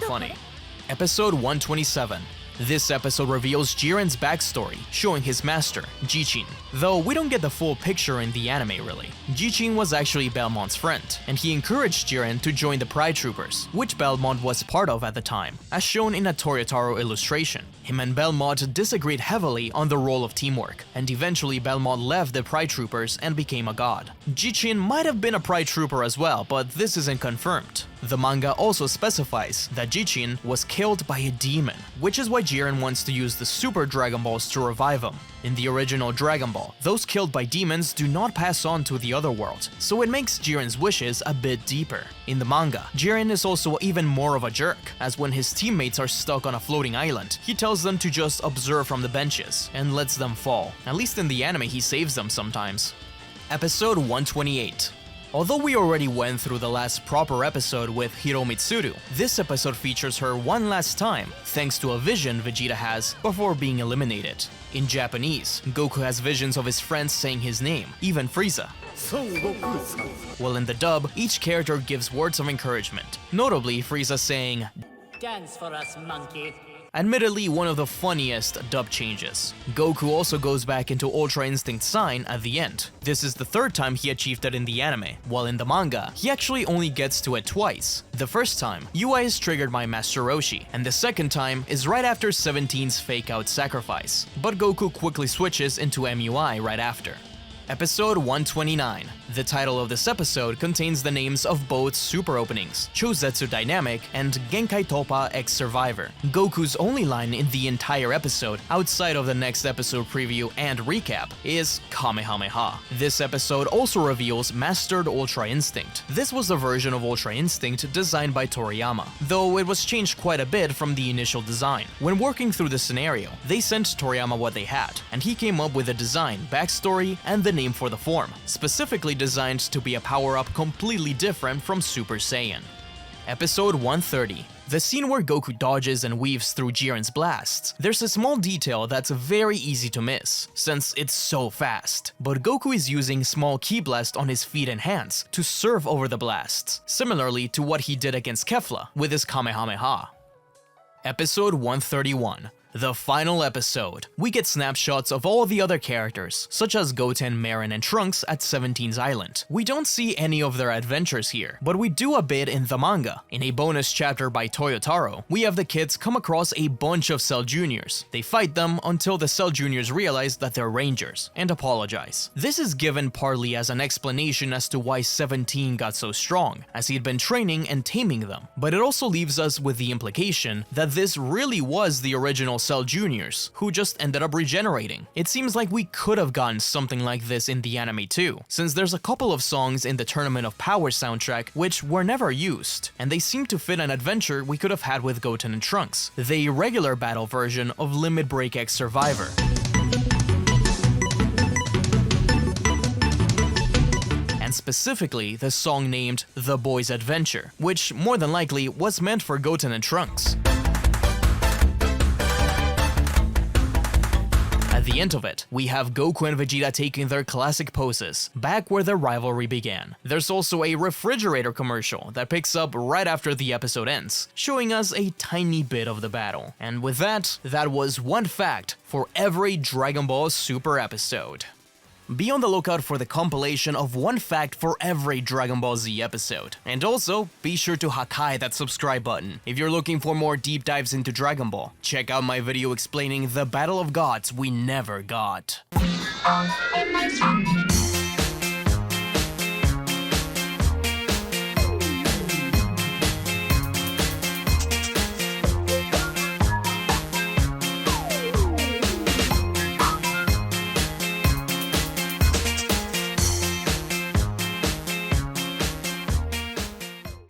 A: funny. Episode 127. This episode reveals Jiren's backstory, showing his master, Jichin, Though we don't get the full picture in the anime really. Jichin was actually Belmont's friend, and he encouraged Jiren to join the Pride Troopers, which Belmont was part of at the time, as shown in a Toyotaro illustration. Him and Belmont disagreed heavily on the role of teamwork, and eventually Belmont left the Pride Troopers and became a god. Jichin might have been a Pride Trooper as well, but this isn't confirmed. The manga also specifies that Jichin was killed by a demon, which is why Jiren wants to use the Super Dragon Balls to revive him. In the original Dragon Ball, those killed by demons do not pass on to the other world, so it makes Jiren's wishes a bit deeper. In the manga, Jiren is also even more of a jerk, as when his teammates are stuck on a floating island, he tells them to just observe from the benches and lets them fall. At least in the anime he saves them sometimes. Episode 128. Although we already went through the last proper episode with Hiro Mitsuru, this episode features her one last time, thanks to a vision Vegeta has before being eliminated. In Japanese, Goku has visions of his friends saying his name, even Frieza. While in the dub, each character gives words of encouragement, notably Frieza saying,
F: "Dance for us, monkey."
A: Admittedly, one of the funniest dub changes. Goku also goes back into Ultra Instinct Sign at the end. This is the third time he achieved it in the anime, while in the manga, he actually only gets to it twice. The first time, UI is triggered by Master Roshi, and the second time is right after 17's fake-out sacrifice, but Goku quickly switches into MUI right after. Episode 129. The title of this episode contains the names of both super openings, Chosetsu Dynamic and Genkai Toppa X Survivor. Goku's only line in the entire episode, outside of the next episode preview and recap, is Kamehameha. This episode also reveals Mastered Ultra Instinct. This was the version of Ultra Instinct designed by Toriyama, though it was changed quite a bit from the initial design. When working through the scenario, they sent Toriyama what they had, and he came up with a design, backstory, and the name for the form, specifically designed to be a power-up completely different from Super Saiyan. Episode 130. The scene where Goku dodges and weaves through Jiren's blasts. There's a small detail that's very easy to miss, since it's so fast. But Goku is using small ki blast on his feet and hands to surf over the blasts, similarly to what he did against Kefla with his Kamehameha. Episode 131. The final episode. We get snapshots of all the other characters, such as Goten, Marin, and Trunks at 17's island. We don't see any of their adventures here, but we do a bit in the manga. In a bonus chapter by Toyotaro, we have the kids come across a bunch of Cell Juniors. They fight them until the Cell Juniors realize that they're Rangers, and apologize. This is given partly as an explanation as to why 17 got so strong, as he'd been training and taming them, but it also leaves us with the implication that this really was the original Cell Juniors, who just ended up regenerating. It seems like we could have gotten something like this in the anime too, since there's a couple of songs in the Tournament of Power soundtrack which were never used, and they seem to fit an adventure we could have had with Goten and Trunks, the regular battle version of Limit Break X Survivor. And specifically the song named The Boy's Adventure, which more than likely was meant for Goten and Trunks. At the end of it, we have Goku and Vegeta taking their classic poses, back where their rivalry began. There's also a refrigerator commercial that picks up right after the episode ends, showing us a tiny bit of the battle. And with that, that was one fact for every Dragon Ball Super episode. Be on the lookout for the compilation of one fact for every Dragon Ball Z episode. And also, be sure to hakai that subscribe button if you're looking for more deep dives into Dragon Ball. Check out my video explaining the Battle of Gods we never got.